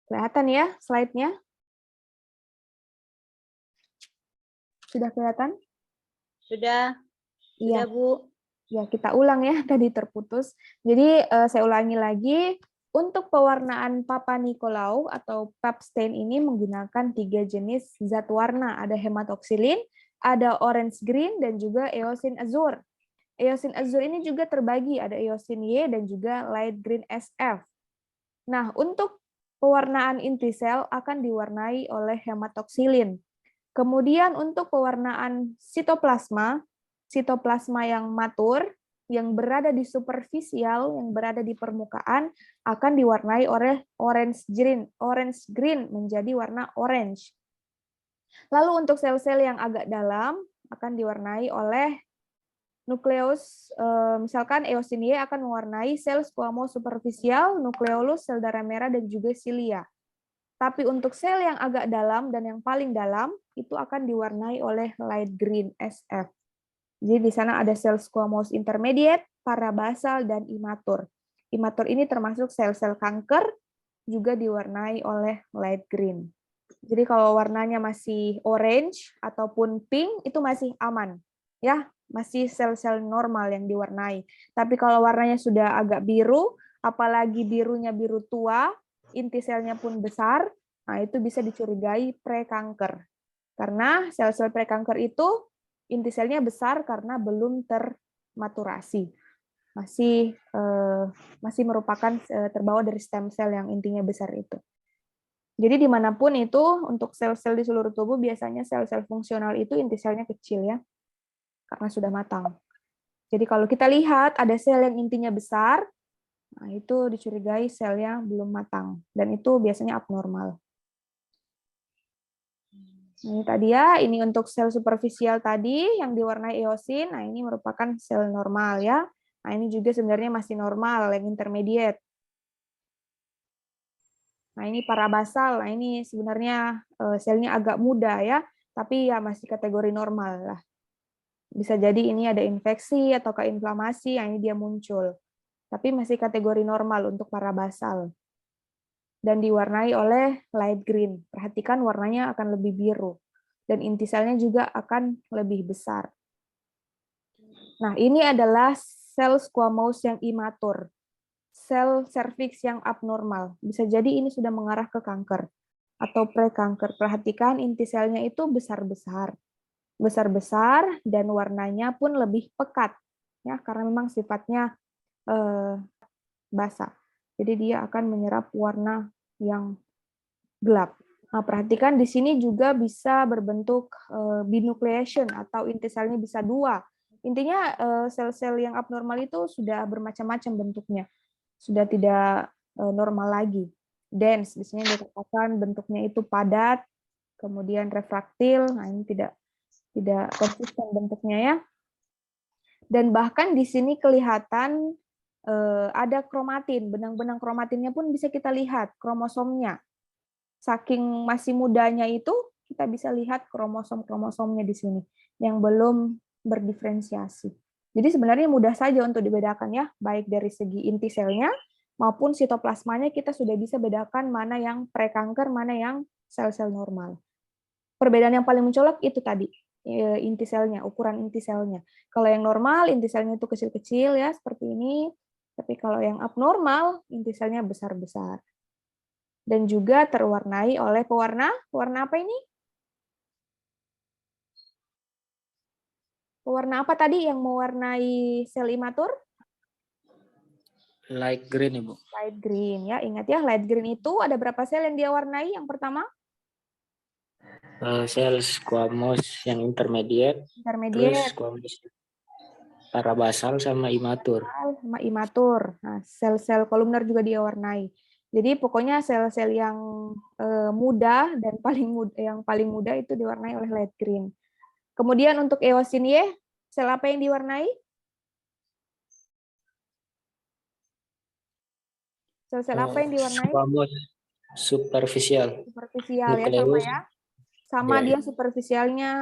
kelihatan ya slide-nya? Sudah kelihatan? Sudah, Iya. sudah Bu. Ya, kita ulang ya, tadi terputus. Jadi, saya ulangi lagi. Untuk pewarnaan Papa Nicolau atau pap stain ini menggunakan 3 jenis zat warna. Ada hematoksilin, ada orange green, dan juga eosin azure. Eosin azure ini juga terbagi, ada eosin Y dan juga light green SF. Nah, untuk pewarnaan inti sel akan diwarnai oleh hematoksilin. Kemudian untuk pewarnaan sitoplasma, sitoplasma yang matur, yang berada di superficial, yang berada di permukaan, akan diwarnai oleh orange green menjadi warna orange. Lalu untuk sel-sel yang agak dalam, akan diwarnai oleh nukleus, misalkan eosin Y akan mewarnai sel squamous superficial, nukleolus, sel darah merah, dan juga silia. Tapi untuk sel yang agak dalam dan yang paling dalam, itu akan diwarnai oleh light green SF. Jadi di sana ada sel squamous intermediate, parabasal, dan imatur. Imatur ini termasuk sel-sel kanker, juga diwarnai oleh light green. Jadi kalau warnanya masih orange ataupun pink, itu masih aman. Ya, masih sel-sel normal yang diwarnai. Tapi kalau warnanya sudah agak biru, apalagi birunya biru tua, inti selnya pun besar, nah itu bisa dicurigai prekanker. Karena sel-sel prekanker itu inti selnya besar karena belum termaturasi. Masih merupakan terbawa dari stem cell yang intinya besar itu. Jadi dimanapun itu, untuk sel-sel di seluruh tubuh, biasanya sel-sel fungsional itu inti selnya kecil ya, karena sudah matang. Jadi kalau kita lihat ada sel yang intinya besar, nah itu dicurigai selnya belum matang, dan itu biasanya abnormal. Ini tadi ya, ini untuk sel superficial tadi yang diwarnai eosin, nah ini merupakan sel normal ya. Nah ini juga sebenarnya masih normal, yang intermediate. Nah ini parabasal, nah ini sebenarnya selnya agak muda ya, tapi ya masih kategori normal lah. Bisa jadi ini ada infeksi atau inflamasi, yang ini dia muncul. Tapi masih kategori normal untuk parabasal. Dan diwarnai oleh light green. Perhatikan warnanya akan lebih biru. Dan inti selnya juga akan lebih besar. Nah, ini adalah sel squamous yang imatur. Sel serviks yang abnormal. Bisa jadi ini sudah mengarah ke kanker atau prekanker. Perhatikan inti selnya itu besar-besar. Besar-besar dan warnanya pun lebih pekat. Ya, karena memang sifatnya basah. Jadi dia akan menyerap warna yang gelap. Nah, perhatikan di sini juga bisa berbentuk binucleation atau inti selnya bisa 2. Intinya sel-sel yang abnormal itu sudah bermacam-macam bentuknya. Sudah tidak normal lagi. Dense, biasanya dikatakan bentuknya itu padat, kemudian refraktil. Nah, ini tidak konsisten bentuknya ya. Dan bahkan di sini kelihatan ada kromatin, benang-benang kromatinnya pun bisa kita lihat, kromosomnya. Saking masih mudanya itu, kita bisa lihat kromosom-kromosomnya di sini, yang belum berdiferensiasi. Jadi sebenarnya mudah saja untuk dibedakan ya, baik dari segi inti selnya, maupun sitoplasmanya kita sudah bisa bedakan mana yang prekanker, mana yang sel-sel normal. Perbedaan yang paling mencolok itu tadi, inti selnya, ukuran inti selnya. Kalau yang normal, inti selnya itu kecil-kecil ya, seperti ini. Tapi kalau yang abnormal, inti selnya besar-besar. Dan juga terwarnai oleh pewarna apa ini? Pewarna apa tadi yang mewarnai sel imatur? Light green, Ibu. Light green ya. Ingat ya, light green itu ada berapa sel yang dia warnai yang pertama? Sel squamous yang intermediate, terus Intermediate, squamous parabasal sama imatur. sama imatur. Nah, sel-sel kolumner juga dia warnai. Jadi pokoknya sel-sel yang muda dan yang paling muda itu diwarnai oleh light green. Kemudian untuk eosinye, sel apa yang diwarnai? Sel-sel apa yang diwarnai? Squamous superficial. Superficial ya, sama Nucleus. ya. Sama Ya, dia superficialnya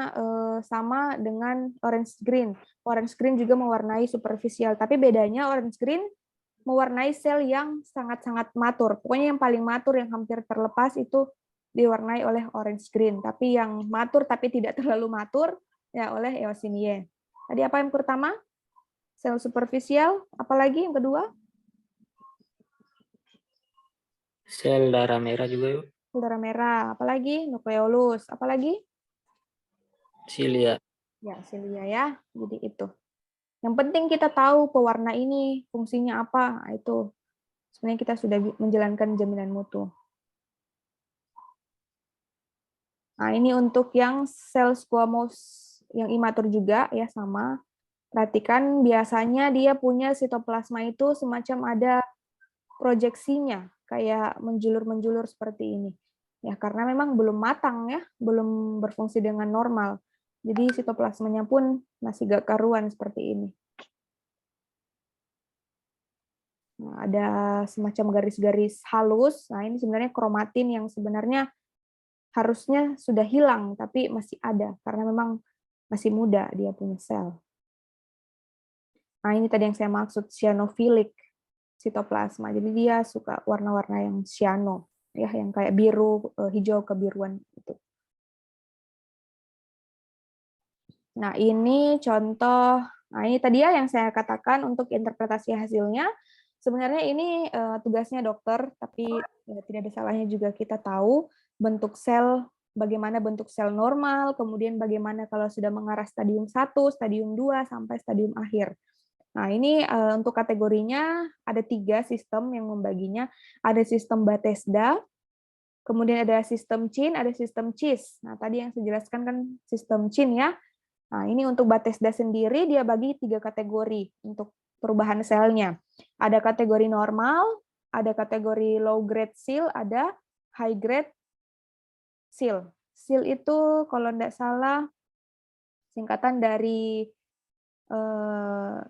sama dengan orange green. Orange green juga mewarnai superficial, tapi bedanya orange green mewarnai sel yang sangat-sangat matur. Pokoknya yang paling matur, yang hampir terlepas itu diwarnai oleh orange green. Tapi yang matur tapi tidak terlalu matur ya oleh eosinye. Tadi apa yang pertama? Sel superficial. Apalagi yang kedua? Sel darah merah juga yuk. Sel darah merah. Apalagi? Nukleolus. Apalagi? Silia. Ya, silia ya. Jadi itu. Yang penting kita tahu pewarna ini fungsinya apa. Nah, itu sebenarnya kita sudah menjalankan jaminan mutu. Nah, ini untuk yang sel squamous yang imatur juga ya sama. Perhatikan biasanya dia punya sitoplasma itu semacam ada proyeksinya, kayak menjulur-menjulur seperti ini. Ya, karena memang belum matang ya, belum berfungsi dengan normal. Jadi sitoplasmanya pun masih gak karuan seperti ini. Nah, ada semacam garis-garis halus. Nah, ini sebenarnya kromatin yang sebenarnya harusnya sudah hilang, tapi masih ada, karena memang masih muda dia punya sel. Nah, ini tadi yang saya maksud, cyanophilic sitoplasma. Jadi dia suka warna-warna yang cyano, ya, yang kayak biru, hijau kebiruan itu. Nah, ini contoh. Nah, ini tadi ya yang saya katakan untuk interpretasi hasilnya. Sebenarnya ini tugasnya dokter, tapi tidak ada salahnya juga kita tahu bentuk sel, bagaimana bentuk sel normal, kemudian bagaimana kalau sudah mengarah stadium 1, stadium 2, sampai stadium akhir. Nah, ini untuk kategorinya ada 3 sistem yang membaginya. Ada sistem Bethesda, kemudian ada sistem Chin, ada sistem CHIS. Nah, tadi yang saya jelaskan kan sistem Chin ya. Nah, ini untuk Bethesda sendiri dia bagi 3 kategori untuk perubahan selnya. Ada kategori normal, ada kategori low grade seal, ada high grade seal. Seal itu kalau tidak salah singkatan dari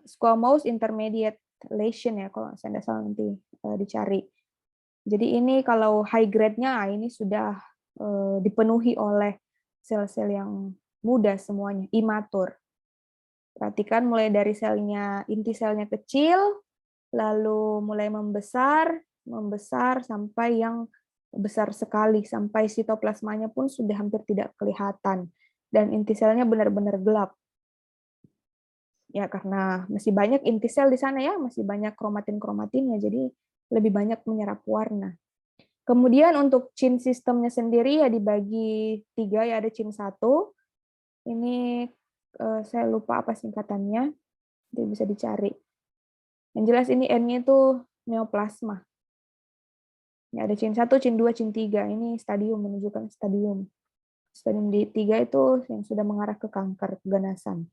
squamous intermediate lesion ya, kalau saya tidak salah nanti dicari. Jadi ini kalau high grade-nya ini sudah dipenuhi oleh sel-sel yang muda semuanya, imatur. Perhatikan mulai dari selnya, inti selnya kecil, lalu mulai membesar, membesar sampai yang besar sekali, sampai sitoplasmanya pun sudah hampir tidak kelihatan. Dan inti selnya benar-benar gelap. Ya, karena masih banyak inti sel di sana ya, masih banyak kromatin-kromatinnya, jadi lebih banyak menyerap warna. Kemudian untuk Chin sistemnya sendiri ya dibagi 3 ya, ada Chin 1. Ini saya lupa apa singkatannya, jadi bisa dicari. Yang jelas ini N-nya itu neoplasma. Ya, ada Chin 1, Chin 2, Chin 3. Ini stadium, menunjukkan stadium. Stadium di 3 itu yang sudah mengarah ke kanker, keganasan.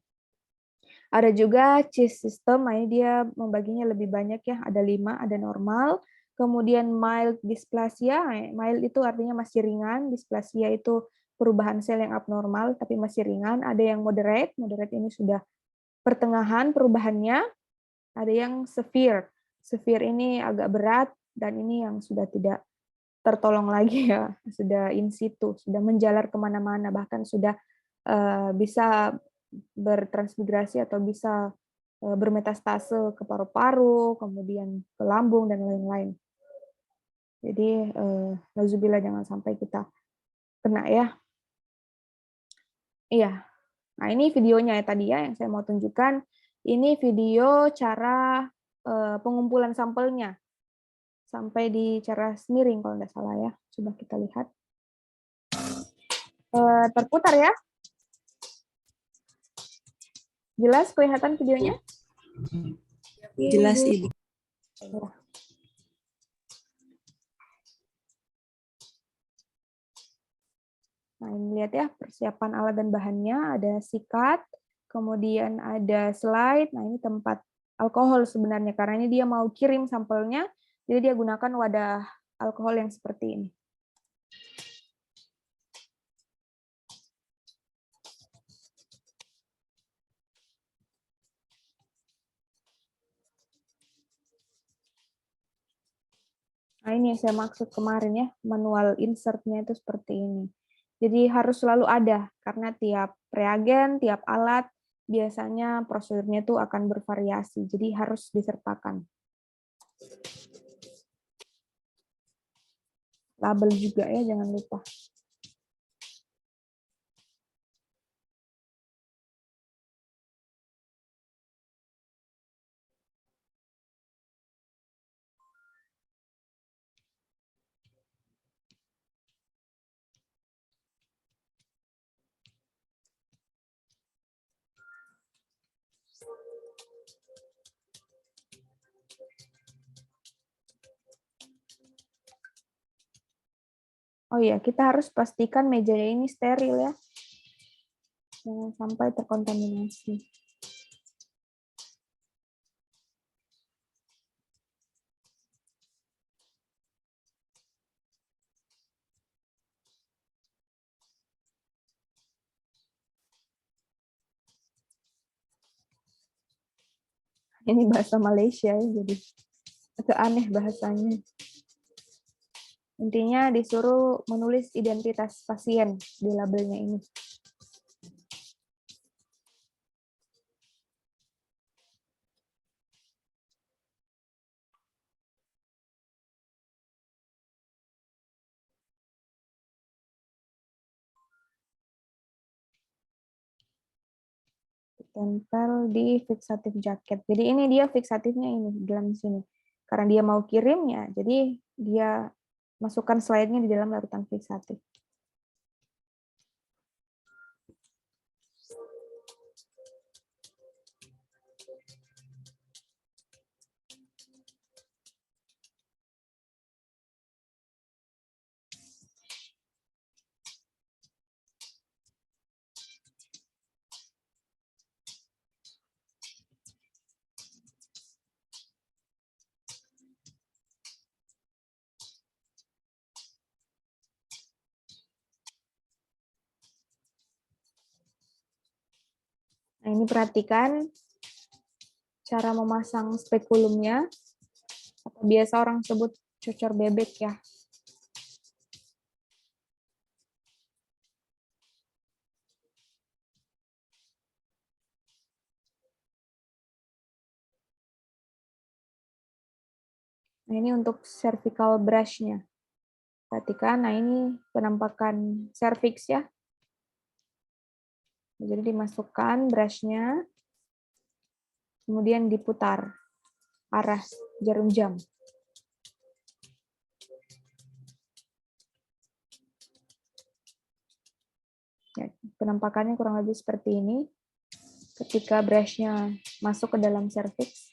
Ada juga CHIS system, ini dia membaginya lebih banyak ya, ada 5, ada normal, kemudian mild dysplasia, mild itu artinya masih ringan, dysplasia itu perubahan sel yang abnormal tapi masih ringan, ada yang moderate, moderate ini sudah pertengahan perubahannya, ada yang severe, severe ini agak berat, dan ini yang sudah tidak tertolong lagi ya, sudah in situ, sudah menjalar kemana-mana, bahkan sudah bisa bertransmigrasi atau bisa bermetastase ke paru-paru, kemudian ke lambung, dan lain-lain. Jadi, nauzubillah jangan sampai kita kena ya. Iya. Nah, ini videonya ya tadi ya yang saya mau tunjukkan. Ini video cara pengumpulan sampelnya. Sampai di cara smearing kalau nggak salah ya. Coba kita lihat. Terputar ya. Jelas kelihatan videonya? Jelas, Ibu. Nah, ini lihat ya, persiapan alat dan bahannya, ada sikat, kemudian ada slide. Nah, ini tempat alkohol sebenarnya, karena ini dia mau kirim sampelnya, jadi dia gunakan wadah alkohol yang seperti ini. Nah, ini yang saya maksud kemarin ya, manual insert-nya itu seperti ini. Jadi harus selalu ada, karena tiap reagen, tiap alat, biasanya prosedurnya itu akan bervariasi, jadi harus disertakan. Label juga ya, jangan lupa. Oh iya, kita harus pastikan mejanya ini steril ya. Jangan sampai terkontaminasi. Ini bahasa Malaysia ya, jadi agak aneh bahasanya. Intinya disuruh menulis identitas pasien di labelnya ini. Tempel di fiksatif jaket. Jadi ini dia fiksatifnya ini di dalam sini. Karena dia mau kirim ya, jadi dia masukkan slide-nya di dalam larutan fiksatif. Nah, ini perhatikan cara memasang spekulumnya, atau biasa orang sebut cocor bebek ya. Nah, ini untuk cervical brush-nya. Perhatikan, nah ini penampakan cervix ya. Jadi dimasukkan brush-nya, kemudian diputar arah jarum jam. Ya, penampakannya kurang lebih seperti ini. Ketika brush-nya masuk ke dalam cervix.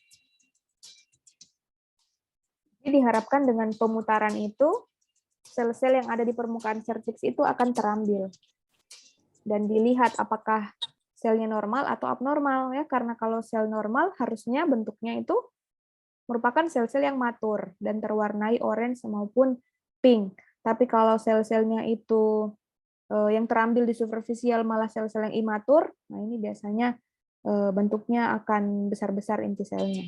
Jadi diharapkan dengan pemutaran itu, sel-sel yang ada di permukaan cervix itu akan terambil. Dan dilihat apakah selnya normal atau abnormal ya, karena kalau sel normal harusnya bentuknya itu merupakan sel-sel yang matur dan terwarnai orange maupun pink. Tapi kalau sel-selnya itu yang terambil di superficial malah sel-sel yang imatur, nah ini biasanya bentuknya akan besar-besar inti selnya.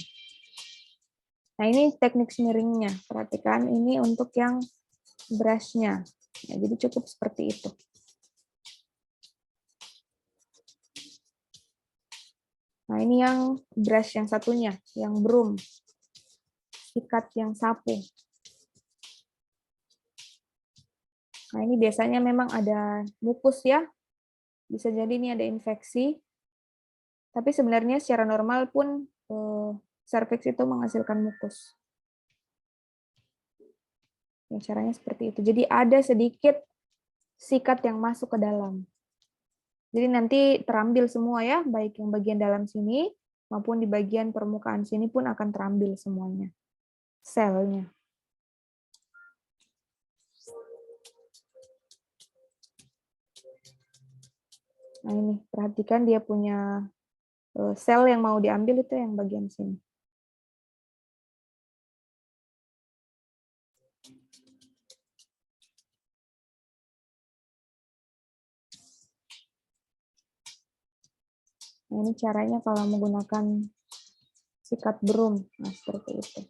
Nah ini teknik smearingnya, perhatikan ini untuk yang brush-nya. Ya, jadi cukup seperti itu. Nah, ini yang brush yang satunya, yang broom. Sikat yang sapu. Nah, ini biasanya memang ada mukus ya. Bisa jadi ini ada infeksi. Tapi sebenarnya secara normal pun cervix itu menghasilkan mukus. Ya, caranya seperti itu. Jadi ada sedikit sikat yang masuk ke dalam. Jadi nanti terambil semua ya, baik yang bagian dalam sini maupun di bagian permukaan sini pun akan terambil semuanya. Selnya. Nah ini, perhatikan dia punya sel yang mau diambil itu yang bagian sini. Nah, ini caranya kalau menggunakan sikat broom. Nah, seperti itu.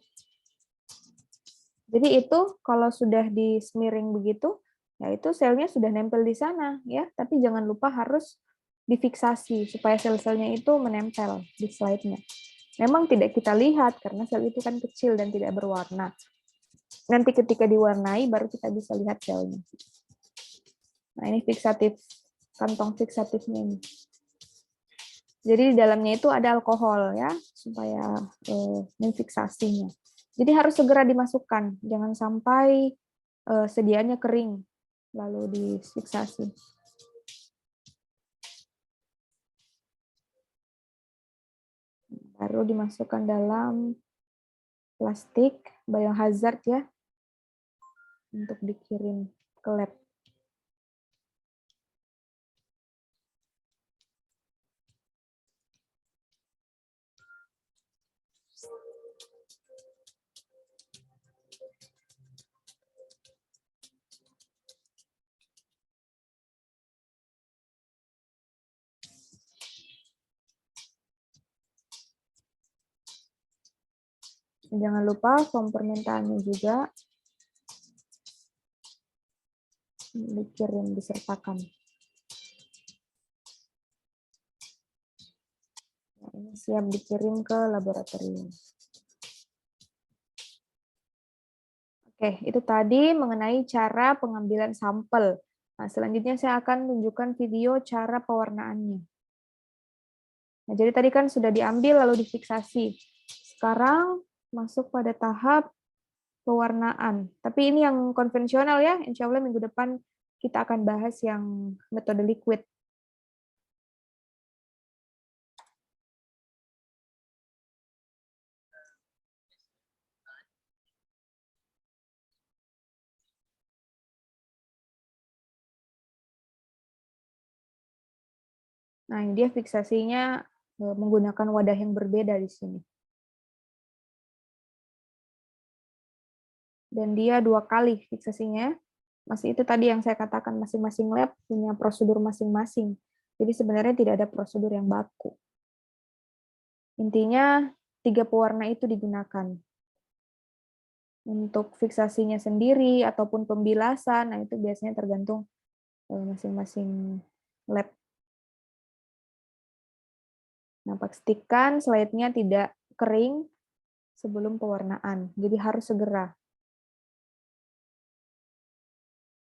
Jadi itu kalau sudah di smearing begitu, ya itu selnya sudah nempel di sana ya, tapi jangan lupa harus difiksasi supaya sel-selnya itu menempel di slide-nya. Memang tidak kita lihat karena sel itu kan kecil dan tidak berwarna. Nanti ketika diwarnai baru kita bisa lihat selnya. Nah, ini fiksatif, kantong fiksatifnya ini. Jadi di dalamnya itu ada alkohol ya, supaya memfiksasinya. Jadi harus segera dimasukkan, jangan sampai sediaannya kering lalu difiksasi. Baru dimasukkan dalam plastik biohazard ya, untuk dikirim ke lab. Jangan lupa form permintaannya juga dikirim, disertakan. Nah, ini siap dikirim ke laboratorium. Oke, itu tadi mengenai cara pengambilan sampel. Nah, selanjutnya saya akan tunjukkan video cara pewarnaannya. Nah, jadi tadi kan sudah diambil lalu difiksasi. Sekarang masuk pada tahap pewarnaan. Tapi ini yang konvensional ya, insya Allah minggu depan kita akan bahas yang metode liquid. Nah, ini dia fiksasinya menggunakan wadah yang berbeda di sini. Dan dia 2 kali fiksasinya. Masih itu tadi yang saya katakan, masing-masing lab punya prosedur masing-masing. Jadi sebenarnya tidak ada prosedur yang baku. Intinya 3 pewarna itu digunakan. Untuk fiksasinya sendiri ataupun pembilasan, nah itu biasanya tergantung masing-masing lab. Nah, pastikan slide-nya tidak kering sebelum pewarnaan. Jadi harus segera.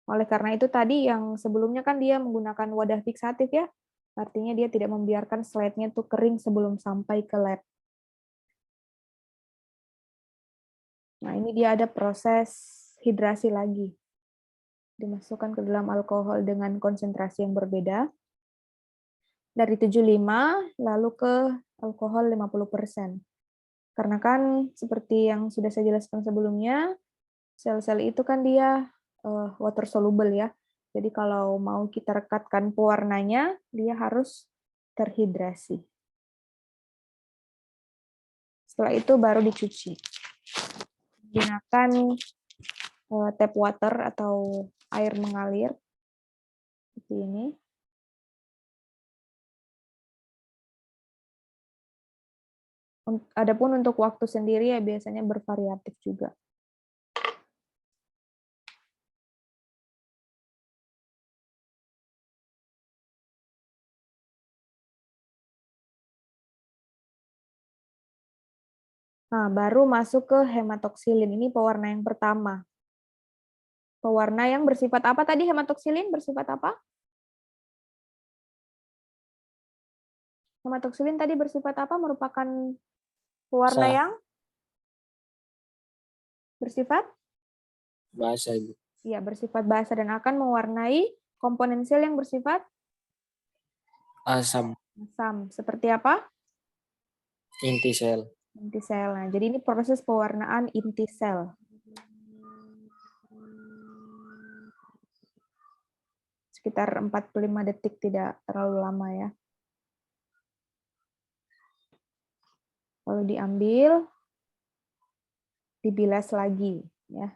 Oleh karena itu tadi yang sebelumnya kan dia menggunakan wadah fiksatif ya. Artinya dia tidak membiarkan slide-nya itu kering sebelum sampai ke lab. Nah, ini dia ada proses hidrasi lagi. Dimasukkan ke dalam alkohol dengan konsentrasi yang berbeda. Dari 75 lalu ke alkohol 50%. Karena kan seperti yang sudah saya jelaskan sebelumnya, sel-sel itu kan dia water soluble ya. Jadi kalau mau kita rekatkan pewarnanya, dia harus terhidrasi. Setelah itu baru dicuci. Gunakan tap water atau air mengalir seperti ini. Adapun untuk waktu sendiri ya biasanya bervariatif juga. Nah, baru masuk ke hematoksilin. Ini pewarna yang pertama. Pewarna yang bersifat apa tadi hematoksilin? Bersifat apa? Hematoksilin tadi bersifat apa? Merupakan pewarna yang bersifat? Basa, Ibu. Ya, bersifat basa dan akan mewarnai komponen sel yang bersifat Asam, asam. Seperti apa? inti sel. Inti sel. Nah, jadi ini proses pewarnaan inti sel. sekitar 45 detik, tidak terlalu lama ya. Lalu diambil, dibilas lagi ya.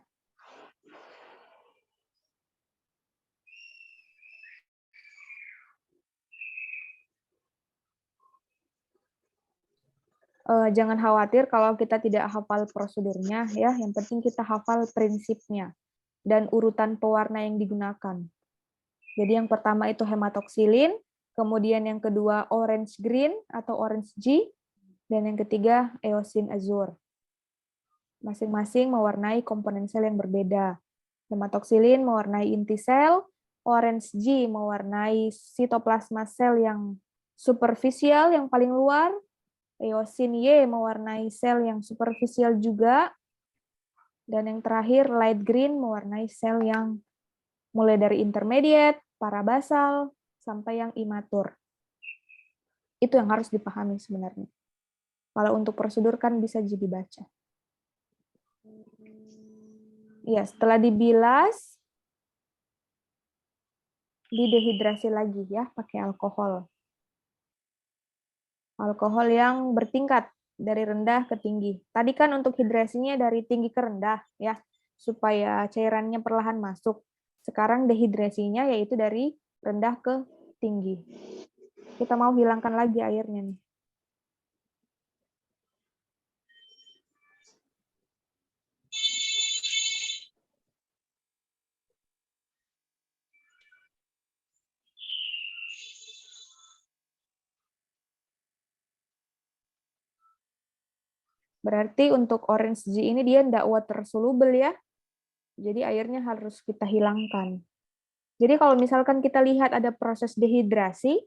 Jangan khawatir kalau kita tidak hafal prosedurnya ya, yang penting kita hafal prinsipnya dan urutan pewarna yang digunakan. Jadi yang pertama itu hematoksilin, kemudian yang kedua orange green atau orange G, dan yang ketiga eosin azure. Masing-masing mewarnai komponen sel yang berbeda. Hematoksilin mewarnai inti sel, orange G mewarnai sitoplasma sel yang superficial yang paling luar, eosin Y mewarnai sel yang superficial juga, dan yang terakhir light green mewarnai sel yang mulai dari intermediate, parabasal, sampai yang imatur. Itu yang harus dipahami sebenarnya. Kalau untuk prosedur kan bisa jadi baca. Ya, setelah dibilas, didehidrasi lagi ya, pakai alkohol. Alkohol yang bertingkat dari rendah ke tinggi. Tadi kan untuk hidrasinya dari tinggi ke rendah ya, supaya cairannya perlahan masuk. Sekarang dehidrasinya yaitu dari rendah ke tinggi. Kita mau hilangkan lagi airnya nih. Berarti untuk orange G ini dia tidak water soluble ya. Jadi airnya harus kita hilangkan. Jadi kalau misalkan kita lihat ada proses dehidrasi,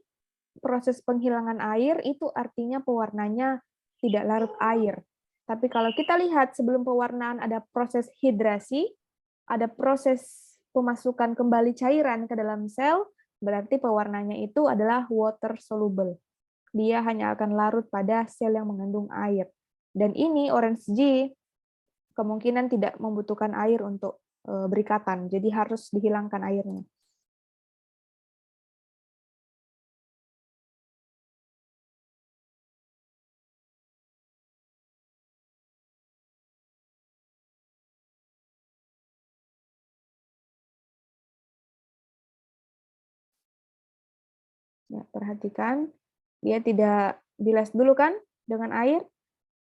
proses penghilangan air itu artinya pewarnanya tidak larut air. Tapi kalau kita lihat sebelum pewarnaan ada proses hidrasi, ada proses pemasukan kembali cairan ke dalam sel, berarti pewarnanya itu adalah water soluble. Dia hanya akan larut pada sel yang mengandung air. Dan ini orange G kemungkinan tidak membutuhkan air untuk berikatan, jadi harus dihilangkan airnya. Ya, perhatikan, dia tidak bilas dulu kan dengan air,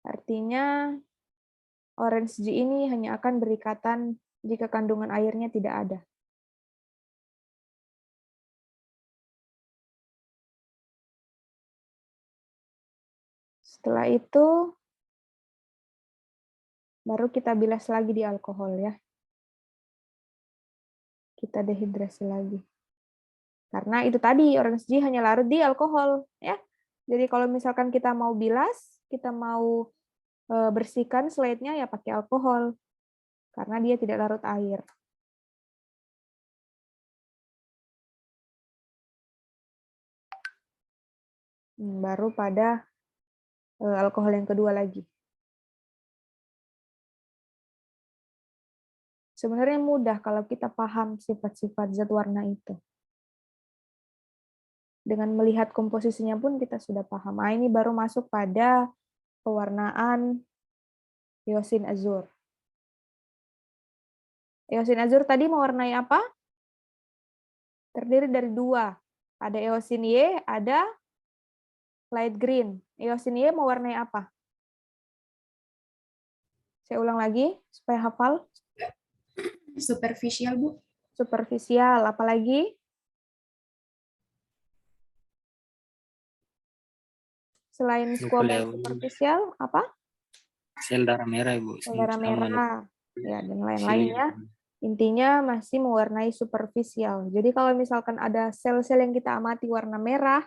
artinya orange G ini hanya akan berikatan jika kandungan airnya tidak ada. Setelah itu, baru kita bilas lagi di alkohol ya. Kita dehidrasi lagi. Karena itu tadi, orange G hanya larut di alkohol. Ya. Jadi kalau misalkan kita mau bilas, kita mau bersihkan slide-nya ya pakai alkohol. Karena dia tidak larut air. Baru pada alkohol yang kedua lagi. Sebenarnya mudah kalau kita paham sifat-sifat zat warna itu. Dengan melihat komposisinya pun kita sudah paham. Nah, ini baru masuk pada pewarnaan eosin azure. Eosin azure tadi mewarnai apa? Terdiri dari dua. Ada eosin Y, ada light green. Eosin Y mewarnai apa? Saya ulang lagi supaya hafal. Superficial, Bu. Superficial, apalagi? Selain squamous superficial, apa? Sel darah merah, Bu. Sel darah merah. Ya, dan lain-lainnya. Intinya masih mewarnai superficial. Jadi kalau misalkan ada sel-sel yang kita amati warna merah,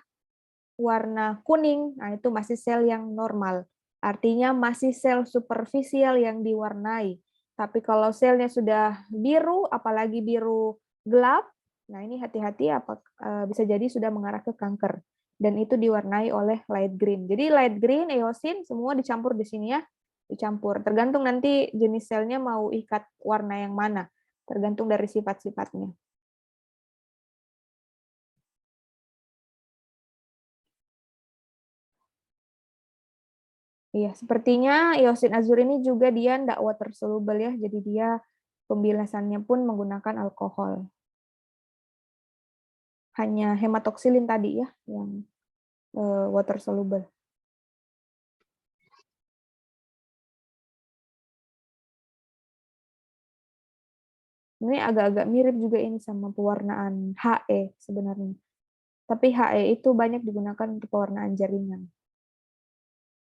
warna kuning, nah itu masih sel yang normal. Artinya masih sel superficial yang diwarnai. Tapi kalau selnya sudah biru, apalagi biru gelap, nah ini hati-hati bisa jadi sudah mengarah ke kanker. Dan itu diwarnai oleh light green. Jadi light green, eosin, semua dicampur di sini ya. Dicampur. Tergantung nanti jenis selnya mau ikat warna yang mana. Tergantung dari sifat-sifatnya. Iya, sepertinya iosin azur ini juga dia tidak water soluble ya, jadi dia pembilasannya pun menggunakan alkohol. Hanya hematoksilin tadi ya yang water soluble. Ini agak-agak mirip juga ini sama pewarnaan HE sebenarnya. Tapi HE itu banyak digunakan untuk pewarnaan jaringan.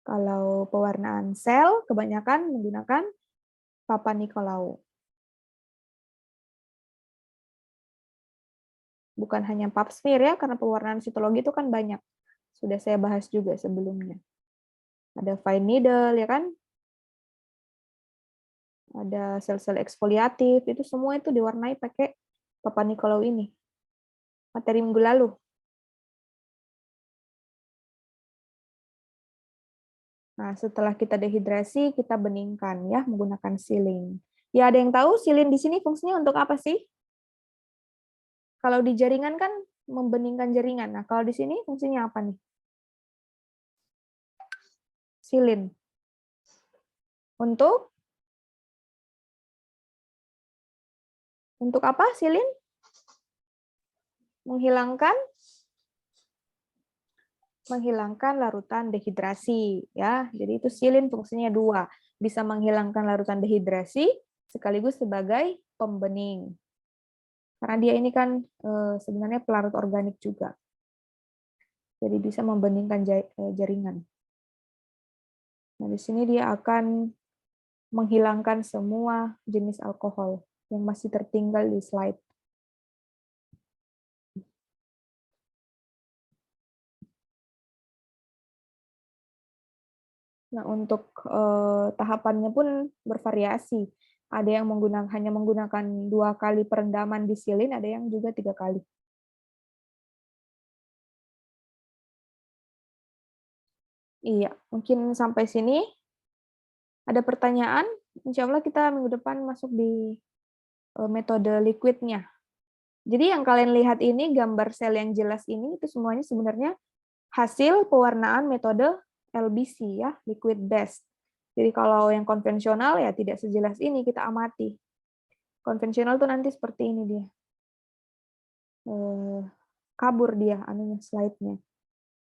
Kalau pewarnaan sel kebanyakan menggunakan Papa Nicolau. Bukan hanya pap smear ya, karena pewarnaan sitologi itu kan banyak. Sudah saya bahas juga sebelumnya. Ada fine needle, ya kan? Ada sel-sel eksfoliatif, itu semua itu diwarnai pakai Papa Nicolau ini. Materi minggu lalu. Nah, setelah kita dehidrasi, kita beningkan ya menggunakan silin. Ya, ada yang tahu silin di sini fungsinya untuk apa sih? Kalau di jaringan kan membeningkan jaringan. Nah, kalau di sini fungsinya apa nih? Silin. Untuk apa silin? Menghilangkan larutan dehidrasi ya. Jadi itu silin fungsinya dua, bisa menghilangkan larutan dehidrasi sekaligus sebagai pembening. Karena dia ini kan sebenarnya pelarut organik juga. Jadi bisa membeningkan jaringan. Nah, di sini dia akan menghilangkan semua jenis alkohol yang masih tertinggal di slide. Nah, untuk tahapannya pun bervariasi. Ada yang hanya menggunakan 2 kali perendaman di silin, ada yang juga 3 kali. Iya, mungkin sampai sini. Ada pertanyaan? Insya Allah kita minggu depan masuk di metode liquidnya. Jadi yang kalian lihat ini, gambar sel yang jelas ini, itu semuanya sebenarnya hasil pewarnaan metode LBC, ya, liquid based. Jadi kalau yang konvensional ya tidak sejelas ini, kita amati. Konvensional tuh nanti seperti ini dia. Kabur dia anunya slide-nya.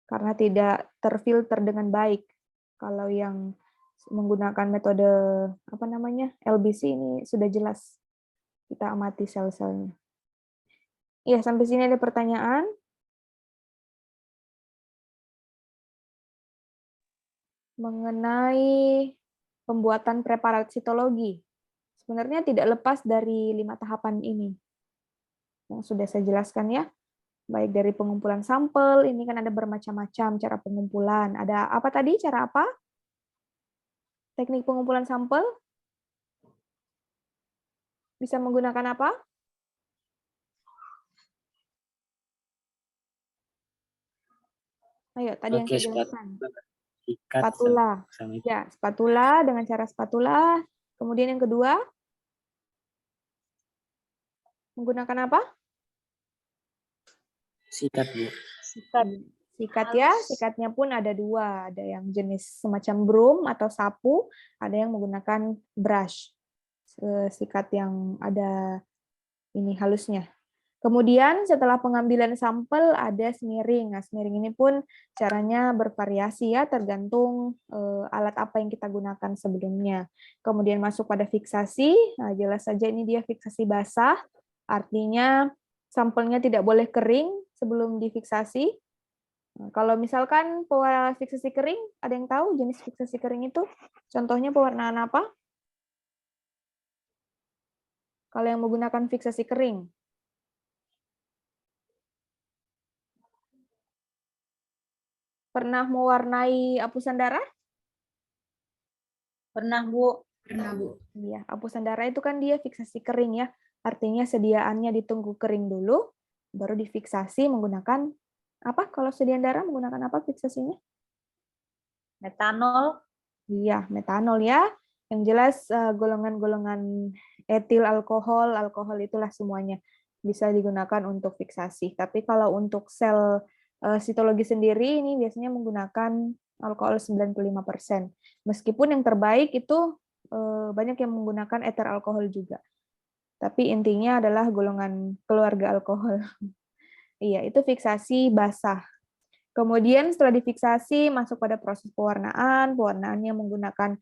Karena tidak terfilter dengan baik. Kalau yang menggunakan metode apa namanya LBC ini sudah jelas. Kita amati sel-selnya. Ya, sampai sini ada pertanyaan? Mengenai pembuatan preparat sitologi. Sebenarnya tidak lepas dari 5 tahapan ini. Yang sudah saya jelaskan ya. Baik dari pengumpulan sampel, ini kan ada bermacam-macam cara pengumpulan. Ada apa tadi? Cara apa? Teknik pengumpulan sampel? Bisa menggunakan apa? Ayo, tadi yang saya jelaskan. Spatula. Ya, spatula dengan cara spatula. Kemudian yang kedua, menggunakan apa? Sikat, Bu. Sikat ya, sikatnya pun ada 2. Ada yang jenis semacam broom atau sapu, ada yang menggunakan brush. Sikat yang ada ini halusnya. Kemudian setelah pengambilan sampel ada smearing. Nah, smearing ini pun caranya bervariasi ya, tergantung alat apa yang kita gunakan sebelumnya. Kemudian masuk pada fiksasi. Nah, jelas saja ini dia fiksasi basah. Artinya sampelnya tidak boleh kering sebelum difiksasi. Nah, kalau misalkan pewarna fiksasi kering, ada yang tahu jenis fiksasi kering itu? Contohnya pewarnaan apa? Kalau yang menggunakan fiksasi kering. Pernah mewarnai apusan darah? Pernah, Bu. Pernah, Bu. Iya, apusan darah itu kan dia fiksasi kering ya. Artinya sediaannya ditunggu kering dulu, baru difiksasi menggunakan apa? Kalau sediaan darah menggunakan apa fiksasinya? Metanol. Iya, metanol ya. Yang jelas golongan-golongan etil alkohol itulah semuanya bisa digunakan untuk fiksasi. Tapi kalau untuk sel sitologi sendiri ini biasanya menggunakan alkohol 95%. Meskipun yang terbaik itu banyak yang menggunakan eter alkohol juga. Tapi intinya adalah golongan keluarga alkohol. Iya, itu fiksasi basah. Kemudian setelah difiksasi masuk pada proses pewarnaan. Pewarnaannya menggunakan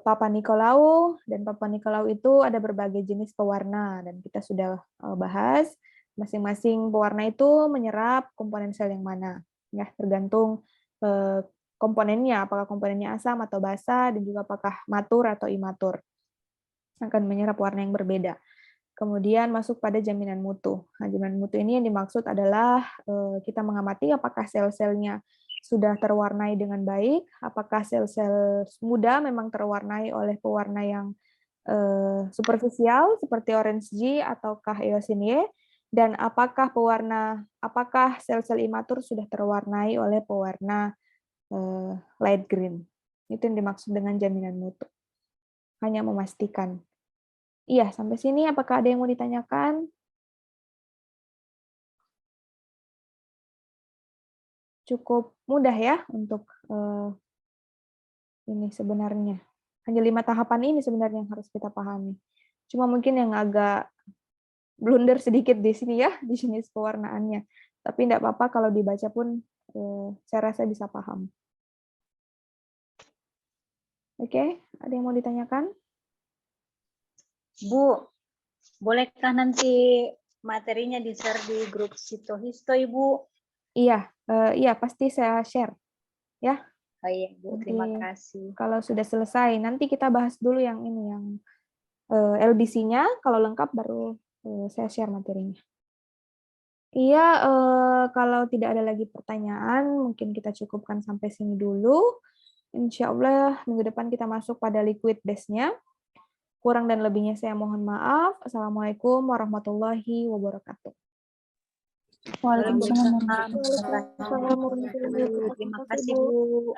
Papa Nicolau, dan Papa Nicolau itu ada berbagai jenis pewarna dan kita sudah bahas masing-masing pewarna itu menyerap komponen sel yang mana, ya tergantung komponennya, apakah komponennya asam atau basa, dan juga apakah matur atau imatur akan menyerap warna yang berbeda. Kemudian masuk pada jaminan mutu. Nah, jaminan mutu ini yang dimaksud adalah kita mengamati apakah sel-selnya sudah terwarnai dengan baik, apakah sel-sel muda memang terwarnai oleh pewarna yang superficial seperti Orange G ataukah eosin Y, dan apakah sel-sel imatur sudah terwarnai oleh pewarna light green. Itu yang dimaksud dengan jaminan mutu. Hanya memastikan. Iya, sampai sini apakah ada yang mau ditanyakan? Cukup mudah ya untuk ini sebenarnya. Hanya 5 tahapan ini sebenarnya yang harus kita pahami. Cuma mungkin yang agak blunder sedikit di sini ya, di jenis pewarnaannya. Tapi tidak apa-apa kalau dibaca pun saya rasa bisa paham. Oke, ada yang mau ditanyakan? Bu, bolehkah nanti materinya di-share di grup Sitohisto, Ibu? Iya, pasti saya share. Ya. Oh iya, Bu, terima Nanti kasih. kalau sudah selesai, nanti kita bahas dulu yang ini, yang LBC-nya. Kalau lengkap baru saya share materinya. Iya, kalau tidak ada lagi pertanyaan, mungkin kita cukupkan sampai sini dulu. Insya Allah minggu depan kita masuk pada liquid base-nya. Kurang dan lebihnya saya mohon maaf. Assalamualaikum warahmatullahi wabarakatuh. Waalaikumsalam. Waalaikumsalam warahmatullahi wabarakatuh. Terima kasih, Bu.